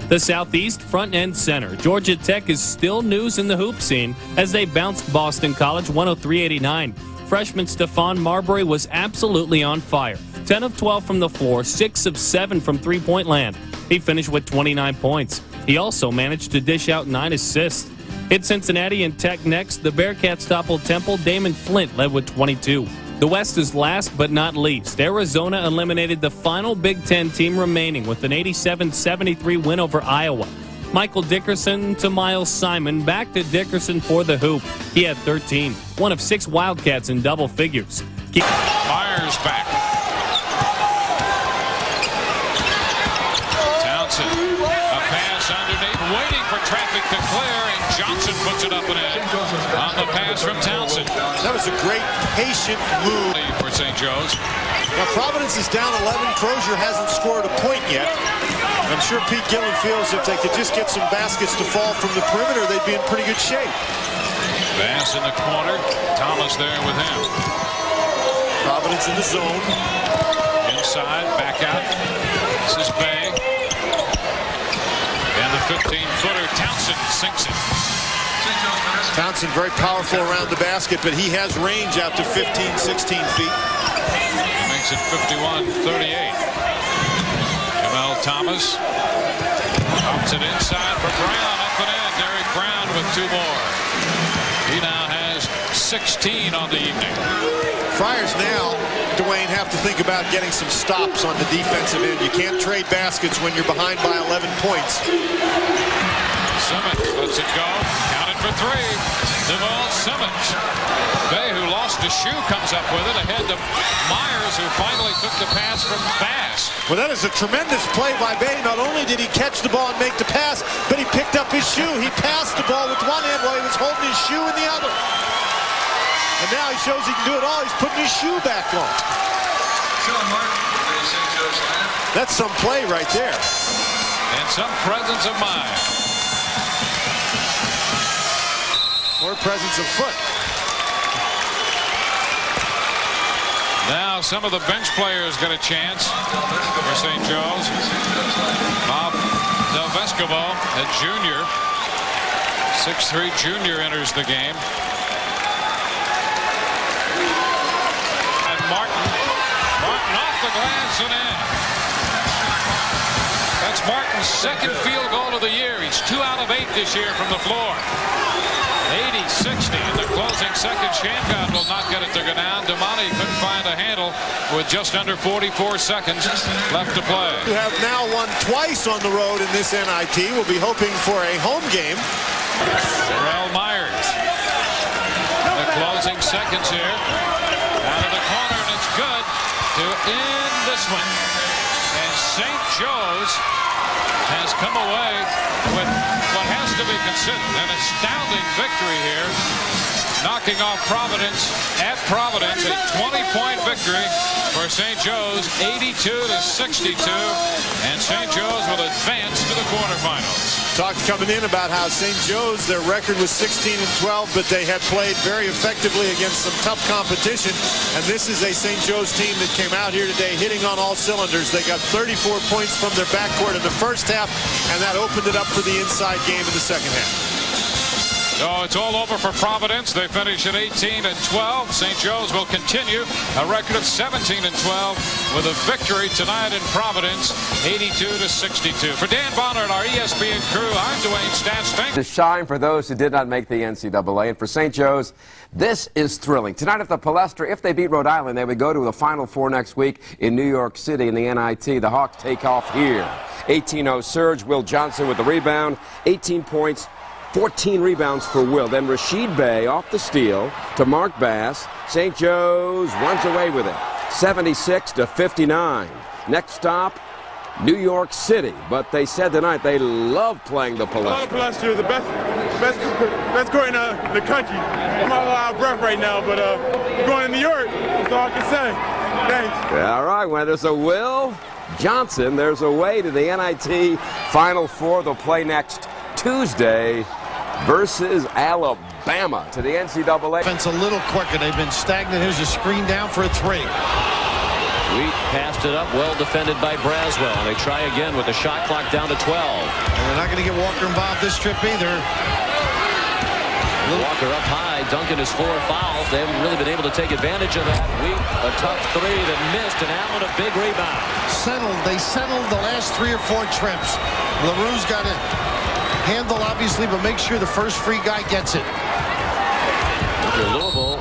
The Southeast, front and center. Georgia Tech is still news in the hoop scene as they bounced Boston College 103-89. Freshman Stephon Marbury was absolutely on fire. 10 of 12 from the floor, 6 of 7 from three-point land. He finished with 29 points. He also managed to dish out 9 assists. It's Cincinnati and Tech next. The Bearcats toppled Temple. Damon Flint led with 22. The West is last but not least. Arizona eliminated the final Big Ten team remaining with an 87-73 win over Iowa. Michael Dickerson to Miles Simon. Back to Dickerson for the hoop. He had 13. One of 6 Wildcats in double figures. Myers back. Townsend. A pass underneath, waiting for traffic to clear, and Johnson puts it up and in on the pass from Townsend. That was a great, patient move for St. Joe's. Now, Providence is down 11. Crozier hasn't scored a point yet. I'm sure Pete Gillen feels if they could just get some baskets to fall from the perimeter, they'd be in pretty good shape. Bass in the corner. Thomas there with him. Providence in the zone. Inside, back out. This is Bay. And the 15-footer, Townsend sinks it. Townsend very powerful around the basket, but he has range out to 15, 16 feet. Makes it 51-38. Jamel Thomas pops it inside for Brown. Up and in. Derek Brown with 2 more. He now has 16 on the evening. Friars now, Dwayne, have to think about getting some stops on the defensive end. You can't trade baskets when you're behind by 11 points. Simmons lets it go. Counted for 3. Deval Simmons. Bay, who lost a shoe, comes up with it ahead to Myers, who finally took the pass from Bass. Well, that is a tremendous play by Bay. Not only did he catch the ball and make the pass, but he picked up his shoe. He passed the ball with one hand while he was holding his shoe in the other. And now he shows he can do it all. He's putting his shoe back on. That's some play right there. And some presence of mind. Or presence of foot. Now some of the bench players get a chance for St. Joe's. Bob Del Vescovo, a junior. 6'3" junior enters the game. And Martin off the glass and in. That's Martin's second field goal of the year. He's 2 out of 8 this year from the floor. 80-60 in the closing seconds. Shamgod will not get it to go down. Damani couldn't find a handle with just under 44 seconds left to play. You have now won twice on the road in this NIT. We'll be hoping for a home game. Terrell Myers. The closing seconds here. to end this one. And St. Joe's has come away with what has to be considered an astounding victory here, knocking off Providence at Providence. A 20-point victory for St. Joe's, 82-62, and St. Joe's will advance to the quarterfinals. Talked coming in about how St. Joe's, their record was 16-12, but they had played very effectively against some tough competition. And this is a St. Joe's team that came out here today hitting on all cylinders. They got 34 points from their backcourt in the first half, and that opened it up for the inside game in the second half. So it's all over for Providence. They finish at 18-12. St. Joe's will continue a record of 17-12 with a victory tonight in Providence, 82-62. For Dan Bonner and our ESPN crew, I'm Dwayne Stats. To shine for those who did not make the NCAA. And for St. Joe's, this is thrilling. Tonight at the Palestra, if they beat Rhode Island, they would go to the Final Four next week in New York City in the NIT. The Hawks take off here. 18-0 surge. Will Johnson with the rebound. 18 points. 14 rebounds for Will. Then Rashid Bey off the steal to Mark Bass. St. Joe's runs away with it. 76-59. Next stop, New York City. But they said tonight they love playing the Palestra. I love Palestra, the best court in the country. I'm all out of breath right now, but we're going to New York. That's all I can say. Thanks. All right, when there's a Will Johnson, there's a way to the NIT Final Four. They'll play next Tuesday versus Alabama to the NCAA. Defense a little quicker. They've been stagnant. Here's a screen down for a three. Wheat passed it up, well defended by Braswell. And they try again with the shot clock down to 12. And they're not going to get Walker involved this trip either. Walker up high. Duncan has 4 fouls. They haven't really been able to take advantage of that. Wheat, a tough three that missed, and Allen a big rebound. They settled the last 3 or 4 trips. LaRue's got to handle, obviously, but make sure the first free guy gets it. Louisville.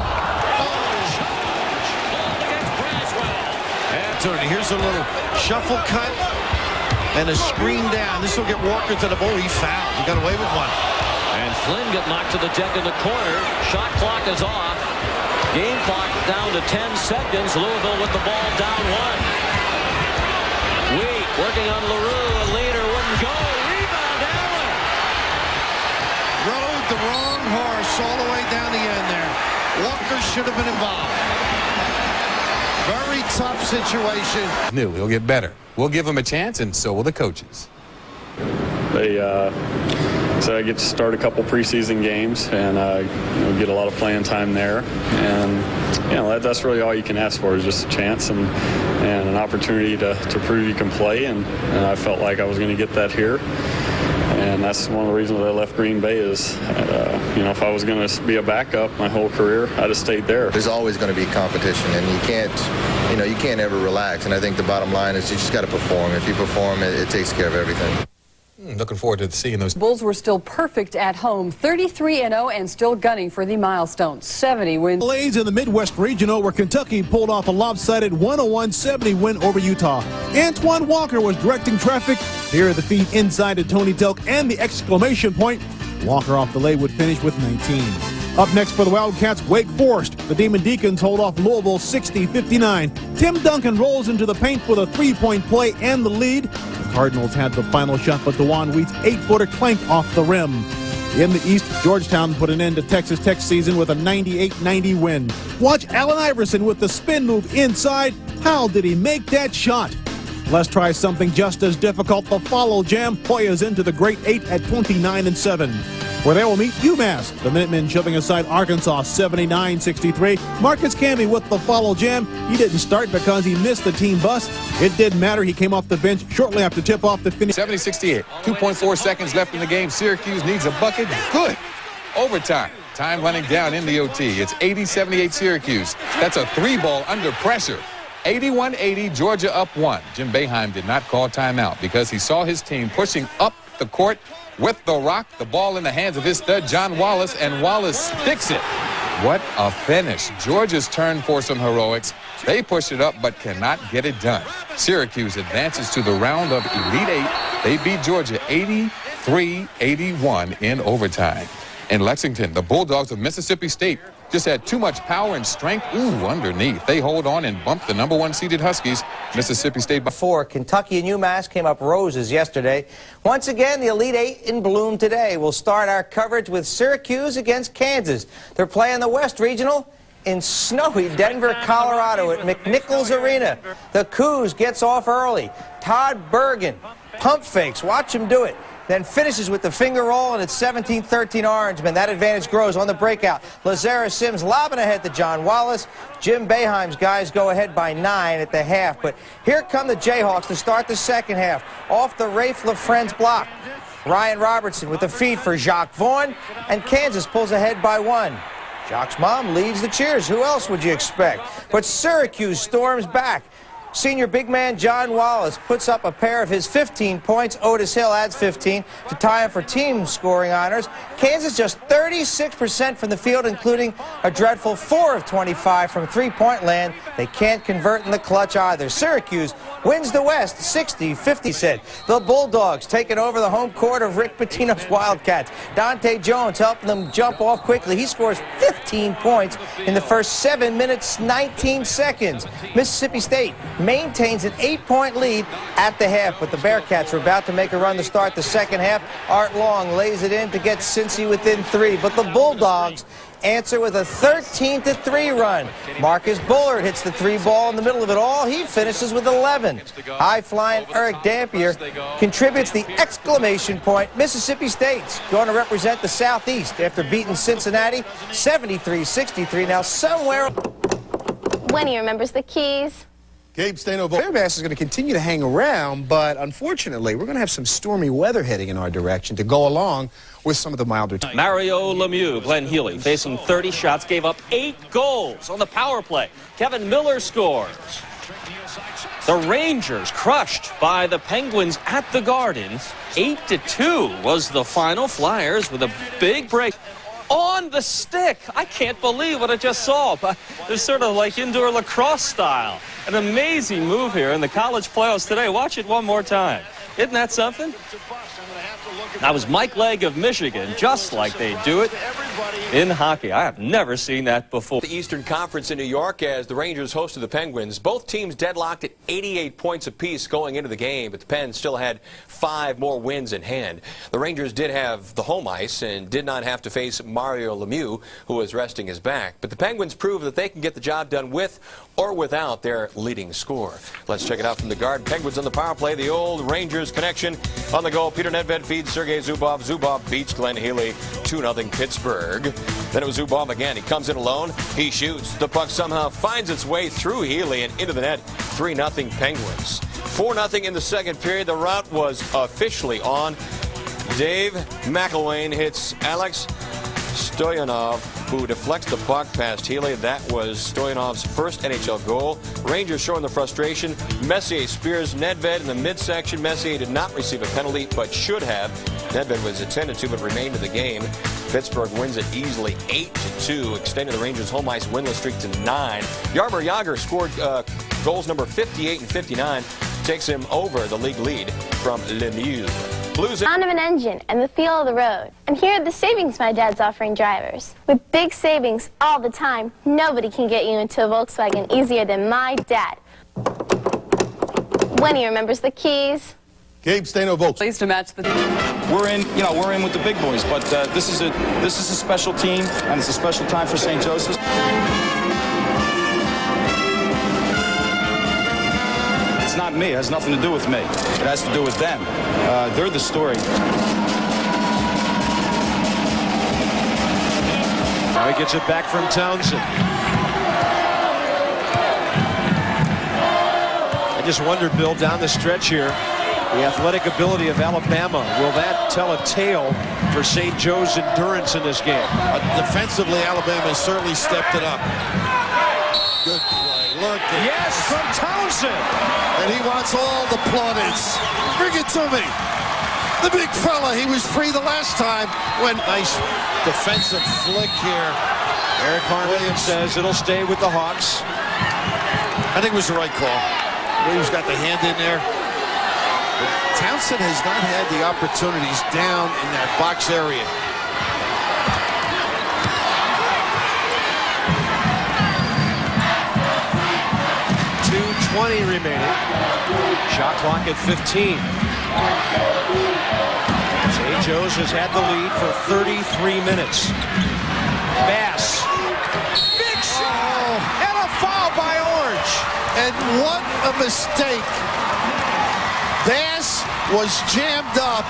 And here's a little shuffle cut and a screen down. This will get Walker to the ball. He fouled. He got away with one. And Flynn got knocked to the deck in the corner. Shot clock is off. Game clock down to 10 seconds. Louisville with the ball down 1. Wheat working on LaRue. A leader wouldn't go. Rebound Allen. Rode the wrong horse all the way down the end there. Walker should have been involved. Very tough situation. He'll get better. We'll give him a chance, and so will the coaches. They said I get to start a couple preseason games and get a lot of playing time there. And that's really all you can ask for is just a chance and an opportunity to prove you can play. And I felt like I was going to get that here. And that's one of the reasons I left Green Bay is, if I was going to be a backup my whole career, I'd have stayed there. There's always going to be competition, and you can't ever relax. And I think the bottom line is you just got to perform. If you perform, it takes care of everything. Looking forward to seeing those. Bulls were still perfect at home, 33-0, and still gunning for the milestone. 70 wins. Blaze in the Midwest Regional, where Kentucky pulled off a lopsided 101-70 win over Utah. Antoine Walker was directing traffic. Here the feed inside to Tony Delk and the exclamation point. Walker off the lay would finish with 19. Up next for the Wildcats, Wake Forest. The Demon Deacons hold off Louisville 60-59. Tim Duncan rolls into the paint with a three-point play and the lead. The Cardinals had the final shot, but DeJuan Wheat's 8-footer clanked off the rim. In the East, Georgetown put an end to Texas Tech's season with a 98-90 win. Watch Allen Iverson with the spin move inside. How did he make that shot? Let's try something just as difficult. The follow jam. Hoyas into the Great 8 at 29-7. Where they will meet UMass. The Minutemen shoving aside Arkansas 79-63. Marcus Camby with the follow jam. He didn't start because he missed the team bus. It didn't matter. He came off the bench shortly after tip-off to finish. 70-68. 2.4 seconds left in the game. Syracuse needs a bucket. Good. Overtime. Time running down in the OT. It's 80-78 Syracuse. That's a 3-ball under pressure. 81-80, Georgia up 1. Jim Boeheim did not call timeout because he saw his team pushing up the court with the rock, the ball in the hands of his stud, John Wallace, and Wallace sticks it. What a finish. Georgia's turn for some heroics. They push it up but cannot get it done. Syracuse advances to the round of Elite 8. They beat Georgia 83-81 in overtime. In Lexington, the Bulldogs of Mississippi State just had too much power and strength. Ooh, underneath. They hold on and bump the #1 seeded Huskies, Mississippi State. Before Kentucky and UMass came up roses yesterday. Once again, the Elite Eight in bloom today. We'll start our coverage with Syracuse against Kansas. They're playing the West Regional in snowy Denver, Colorado at McNichols Arena. The Cougs gets off early. Todd Bergen pump fakes. Watch him do it. Then finishes with the finger roll, and it's 17-13 Orangemen. That advantage grows on the breakout. Lazara Sims lobbing ahead to John Wallace. Jim Boeheim's guys go ahead by 9 at the half. But here come the Jayhawks to start the second half. Off the Rafe LaFrenz block. Ryan Robertson with the feed for Jacques Vaughn, and Kansas pulls ahead by 1. Jacques' mom leads the cheers. Who else would you expect? But Syracuse storms back. Senior big man John Wallace puts up a pair of his 15 points. Otis Hill adds 15 to tie him for team scoring honors. Kansas just 36% from the field, including a dreadful 4 of 25 from three-point land. They can't convert in the clutch either. Syracuse wins the West 60-50 said. The Bulldogs taking over the home court of Rick Pitino's Wildcats. Dante Jones helping them jump off quickly. He scores 15 points in the first 7 minutes, 19 seconds. Mississippi State maintains an 8-point lead at the half, but the Bearcats are about to make a run to start the second half. Art Long lays it in to get Cincy within 3, but the Bulldogs answer with a 13-3 run. Marcus Bullard hits the 3 ball in the middle of it all. He finishes with 11. High-flying Eric Dampier contributes the exclamation point. Mississippi State's going to represent the Southeast after beating Cincinnati 73-63. Now somewhere... Winnie remembers the keys. Gabe Stanovo. Fairbass is going to continue to hang around, but unfortunately, we're going to have some stormy weather heading in our direction to go along with some of the milder times. Mario Lemieux, Glenn Healy, facing 30 shots, gave up 8 goals on the power play. Kevin Miller scores. The Rangers crushed by the Penguins at the Garden. 8-2 was the final. Flyers with a big break. On the stick. I can't believe what I just saw. It's sort of like indoor lacrosse style. An amazing move here in the college playoffs today. Watch it one more time. Isn't that something? That was Mike Legg of Michigan, just like they do it in hockey. I have never seen that before. The Eastern Conference in New York as the Rangers hosted the Penguins. Both teams deadlocked at 88 points apiece going into the game, but the Pens still had 5 more wins in hand. The Rangers did have the home ice and did not have to face Mario Lemieux, who was resting his back. But the Penguins proved that they can get the job done with or without their leading scorer. Let's check it out from the Garden. Penguins on the power play. The old Rangers connection on the goal. Peter Nedved feeds Sergei Zubov. Zubov beats Glenn Healy 2-0 Pittsburgh. Then it was Zubov again. He comes in alone. He shoots. The puck somehow finds its way through Healy and into the net. 3-0 Penguins. 4-0 in the second period. The rout was officially on. Dave McElwain hits Alex Stoyanov, who deflects the puck past Healy. That was Stoyanov's first NHL goal. Rangers showing the frustration. Messier spears Nedved in the midsection. Messier did not receive a penalty, but should have. Nedved was attended to, but remained in the game. Pittsburgh wins it easily 8-2, extending the Rangers' home ice winless streak to 9. Jaromir Jagr scored goals number 58 and 59, takes him over the league lead from Lemieux. Blues. Sound of an engine and the feel of the road. And here are the savings my dad's offering drivers. With big savings all the time, nobody can get you into a Volkswagen easier than my dad. Winnie remembers the keys. Gabe Stanovo. Pleased to match the We're in with the big boys, but this is a special team, and it's a special time for St. Joseph's. It's not me. It has nothing to do with me. It has to do with them. They're the story. Now he gets it back from Townsend. I just wondered, Bill, down the stretch here, the athletic ability of Alabama, will that tell a tale for St. Joe's endurance in this game? Defensively, Alabama has certainly stepped it up. Good play. Look at yes, from Townsend. And he wants all the plaudits. Bring it to me. The big fella, he was free the last time. When nice defensive flick here. Eric Harmon says it'll stay with the Hawks. I think it was the right call. Williams got the hand in there. But Townsend has not had the opportunities down in that box area. 2:20 remaining. Shot clock at 15. St. Joe's has had the lead for 33 minutes. Bass. Big shot! And a foul by Orange. And what a mistake. Bass was jammed up.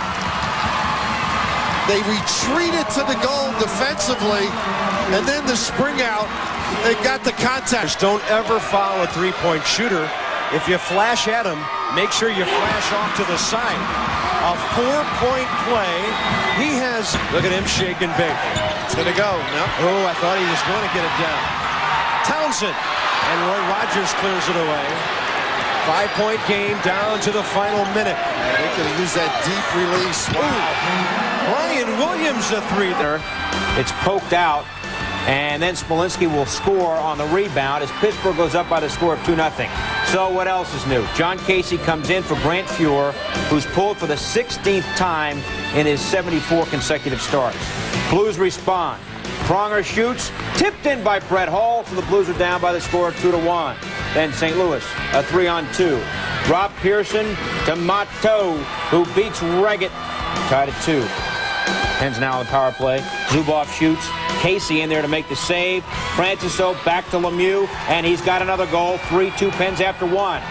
They retreated to the goal defensively, and then the spring out, they got the contact. Don't ever foul a three-point shooter. If you flash at him, make sure you flash off to the side. A 4-point play. He has, look at him shake and bake. It's going to go. No. Oh, I thought he was going to get it down. Townsend. And Roy Rogers clears it away. 5-point game down to the final minute. They could have used that deep release. Wow. Brian Williams, a three there. It's poked out, and then Smolinski will score on the rebound as Pittsburgh goes up by the score of 2-0. So what else is new? John Casey comes in for Grant Fuhr, who's pulled for the 16th time in his 74 consecutive starts. Blues respond. Pronger shoots, tipped in by Brett Hall, so the Blues are down by the score of 2-1. Then St. Louis, a 3-on-2. Rob Pearson to Matteau, who beats Reggett, tied at 2. Pens now on the power play. Zubov shoots. Casey in there to make the save. Francisco back to Lemieux, and he's got another goal. 3-2 Pens after 1.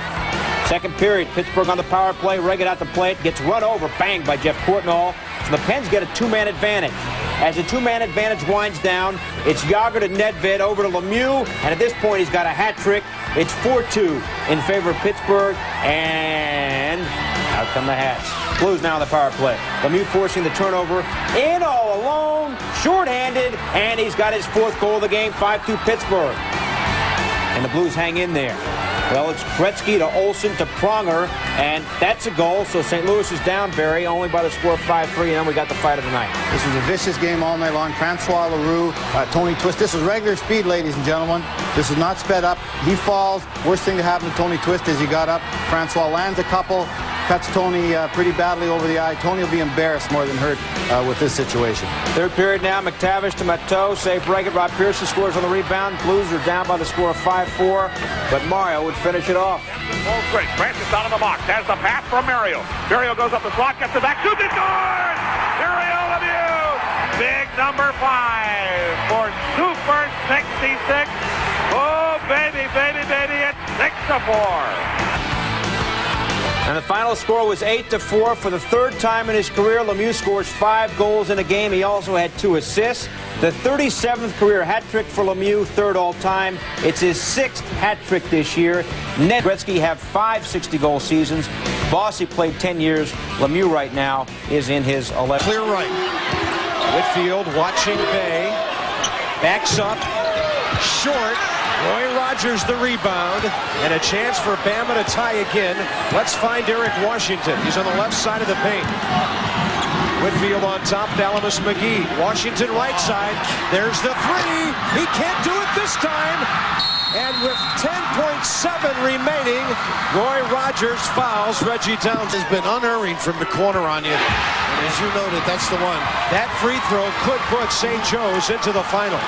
Second period, Pittsburgh on the power play. Reggett out the plate, gets run over, banged by Jeff Courtnall. So the Pens get a two-man advantage. As the two-man advantage winds down, it's Jágr to Nedved over to Lemieux, and at this point he's got a hat trick. It's 4-2 in favor of Pittsburgh, and out come the Hats. Blues now on the power play. Lemieux forcing the turnover, in all alone, short-handed, and he's got his 4th goal of the game, 5-2 Pittsburgh. And the Blues hang in there. Well, it's Gretzky to Olsen to Pronger, and that's a goal. So St. Louis is down, Barry, only by the score of 5-3, and then we got the fight of the night. This was a vicious game all night long. Francois Leroux, Tony Twist. This is regular speed, ladies and gentlemen. This is not sped up. He falls. Worst thing to happen to Tony Twist is he got up. Francois lands a couple, cuts Tony pretty badly over the eye. Tony will be embarrassed more than hurt with this situation. Third period now, McTavish to Matteau, save Reggett. Rob Pearson scores on the rebound. Blues are down by the score of 5-4, but Mario would finish it off. Ball's great. Francis out of the box. Has the pass from Mario. Mario goes up the slot, gets it back, shoots and scores! Mario Lemieux! Big number 5 for Super 66. Oh, baby, baby, baby, it's 6-4. And the final score was 8-4 for the 3rd time in his career. Lemieux scores 5 goals in a game. He also had 2 assists. The 37th career hat trick for Lemieux, 3rd all-time. It's his 6th hat trick this year. Ned Gretzky have 5 60-goal seasons. Bossy played 10 years. Lemieux right now is in his 11th. Clear right. Whitfield watching Bay. Backs up. Short. Roy Rogers the rebound, and a chance for Bama to tie again. Let's find Eric Washington. He's on the left side of the paint. Whitfield on top, Dalamus McGee. Washington right side. There's the 3. He can't do it this time. And with 10.7 remaining, Roy Rogers fouls Reggie Townsend. Has been unerring from the corner on you. And as you noted, that's the one. That free throw could put St. Joe's into the final.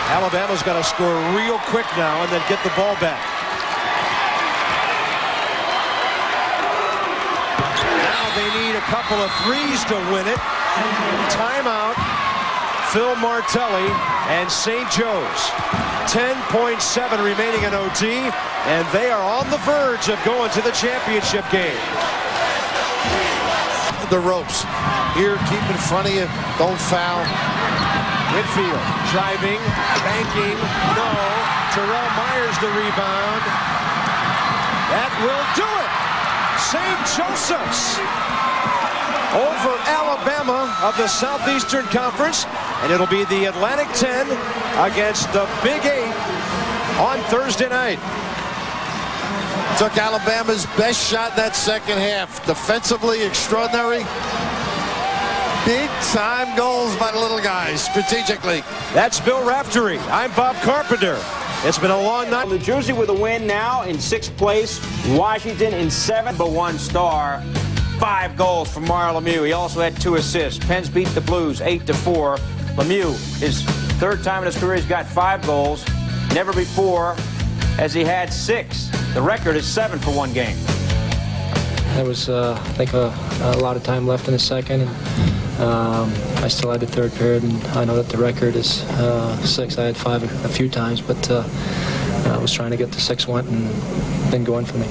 Alabama's got to score real quick now and then get the ball back. Now they need a couple of threes to win it. Timeout. Phil Martelli and St. Joe's. 10.7 remaining in OT, and they are on the verge of going to the championship game. The ropes. Here, keep in front of you. Don't foul. Whitfield driving, banking, no. Terrell Myers the rebound. That will do it. St. Joseph's over Alabama of the Southeastern Conference, and it'll be the Atlantic 10 against the Big 8 on Thursday night. Took Alabama's best shot in that second half. Defensively extraordinary. Big-time goals by the little guys, strategically. That's Bill Raftery. I'm Bob Carpenter. It's been a long night. New Jersey with a win now in 6th place. Washington in 7th, but 1 star. 5 goals from Mario Lemieux. He also had 2 assists. Pens beat the Blues 8-4. Lemieux, his 3rd time in his career, he's got 5 goals. Never before as he had 6. The record is 7 for one game. There was, I think, a lot of time left in the second, and I still had the third period, and I know that the record is 6. I had 5 a few times, but I was trying to get the 6 went and then going for me.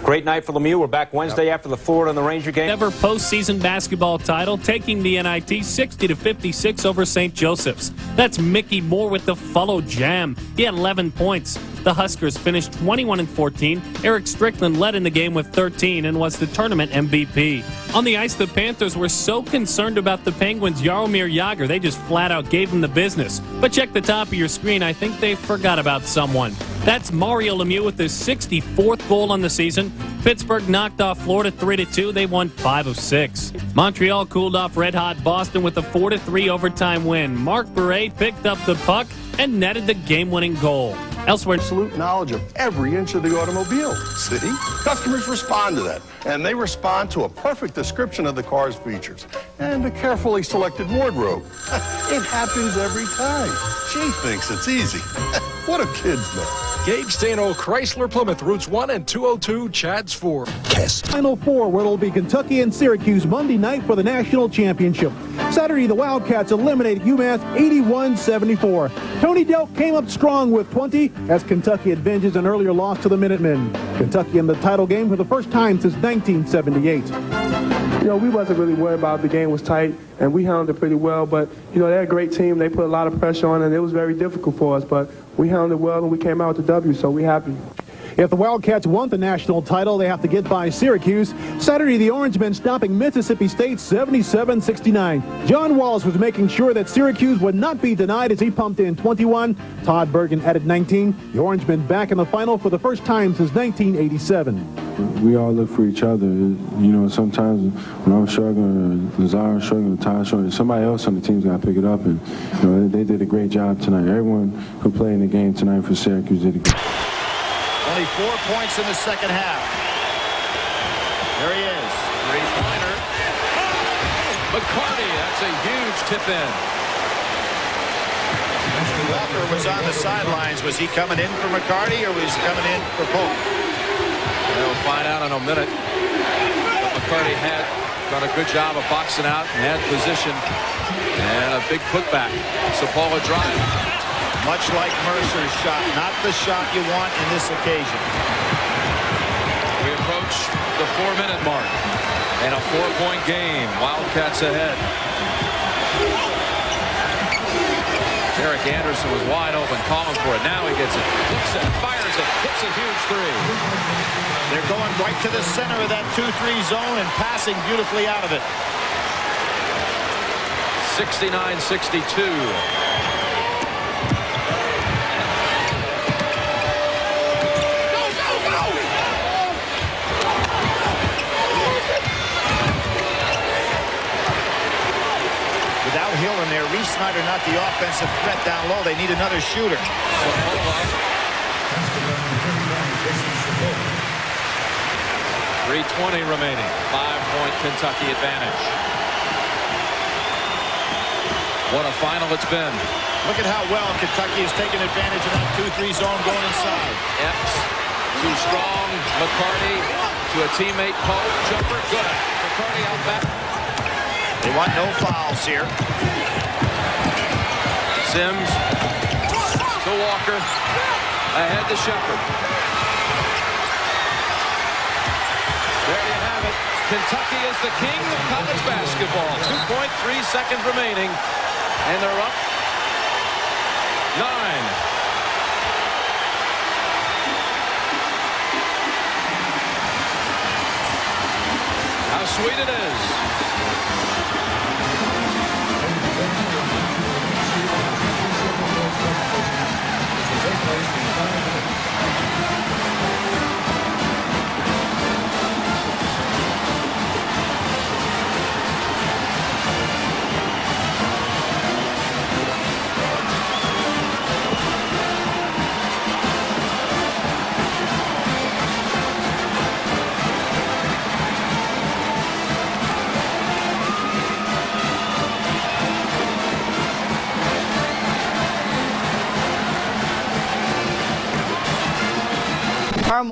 Great night for Lemieux. We're back Wednesday after the Florida and the Ranger game. Ever postseason basketball title, taking the NIT 60-56 over St. Joseph's. That's Mickey Moore with the follow jam. He had 11 points. The Huskers finished 21-14. Eric Strickland led in the game with 13 and was the tournament MVP. On the ice, the Panthers were so concerned about the Penguins' Jaromir Jagr, they just flat out gave him the business. But check the top of your screen. I think they forgot about someone. That's Mario Lemieux with his 64th goal on the season. Pittsburgh knocked off Florida 3-2. They won 5 of 6. Montreal cooled off red-hot Boston with a 4-3 overtime win. Marc Berret picked up the puck and netted the game-winning goal. Elsewhere, absolute knowledge of every inch of the automobile. See? Customers respond to that, and they respond to a perfect description of the car's features and a carefully selected wardrobe. It happens every time. She thinks it's easy. What do kids know? Gage Stano, Chrysler Plymouth, routes 1 and 202, Chadds Ford. Final 4, where it'll be Kentucky and Syracuse Monday night for the national championship. Saturday, the Wildcats eliminated UMass 81-74. Tony Delk came up strong with 20 as Kentucky avenges an earlier loss to the Minutemen. Kentucky in the title game for the first time since 1978. You know, we wasn't really worried about it. The game was tight, and we handled it pretty well. But, you know, they're a great team. They put a lot of pressure on, and it was very difficult for us. But we handled it well, and we came out with the W, so we're happy. If the Wildcats want the national title, they have to get by Syracuse. Saturday, the Orangemen stopping Mississippi State 77-69. John Wallace was making sure that Syracuse would not be denied as he pumped in 21. Todd Bergen added 19. The Orangemen back in the final for the first time since 1987. We all look for each other. You know, sometimes when I'm struggling, or Lazar struggling, or Todd struggling, somebody else on the team's got to pick it up. And, you know, they did a great job tonight. Everyone who played in the game tonight for Syracuse did a good job. Only 4 points in the second half. There he is. Three-pointer. McCarty, that's a huge tip-in. Walker was on the sidelines. Was he coming in for McCarty or was he coming in for Polk? We'll find out in a minute. But McCarty had done a good job of boxing out and had position. And a big putback. Sapola drive. Much like Mercer's shot, not the shot you want in this occasion. We approach the 4-minute mark and a 4-point game. Wildcats ahead. Eric Anderson was wide open, calling for it. Now he gets it. Looks at it, fires it, hits a huge three. They're going right to the center of that 2-3 zone and passing beautifully out of it. 69-62. Without Hill in there, Reese Snyder not the offensive threat down low. They need another shooter. 3:20 remaining. 5-point Kentucky advantage. What a final it's been. Look at how well Kentucky has taken advantage of that 2-3 zone going inside. Epps, too strong. McCarty to a teammate. Poe, jumper, good. McCarty out back. They want no fouls here. Sims to Walker. Ahead to Shepard. There you have it. Kentucky is the king of college basketball. 2.3 seconds remaining. And they're up 9. How sweet it is.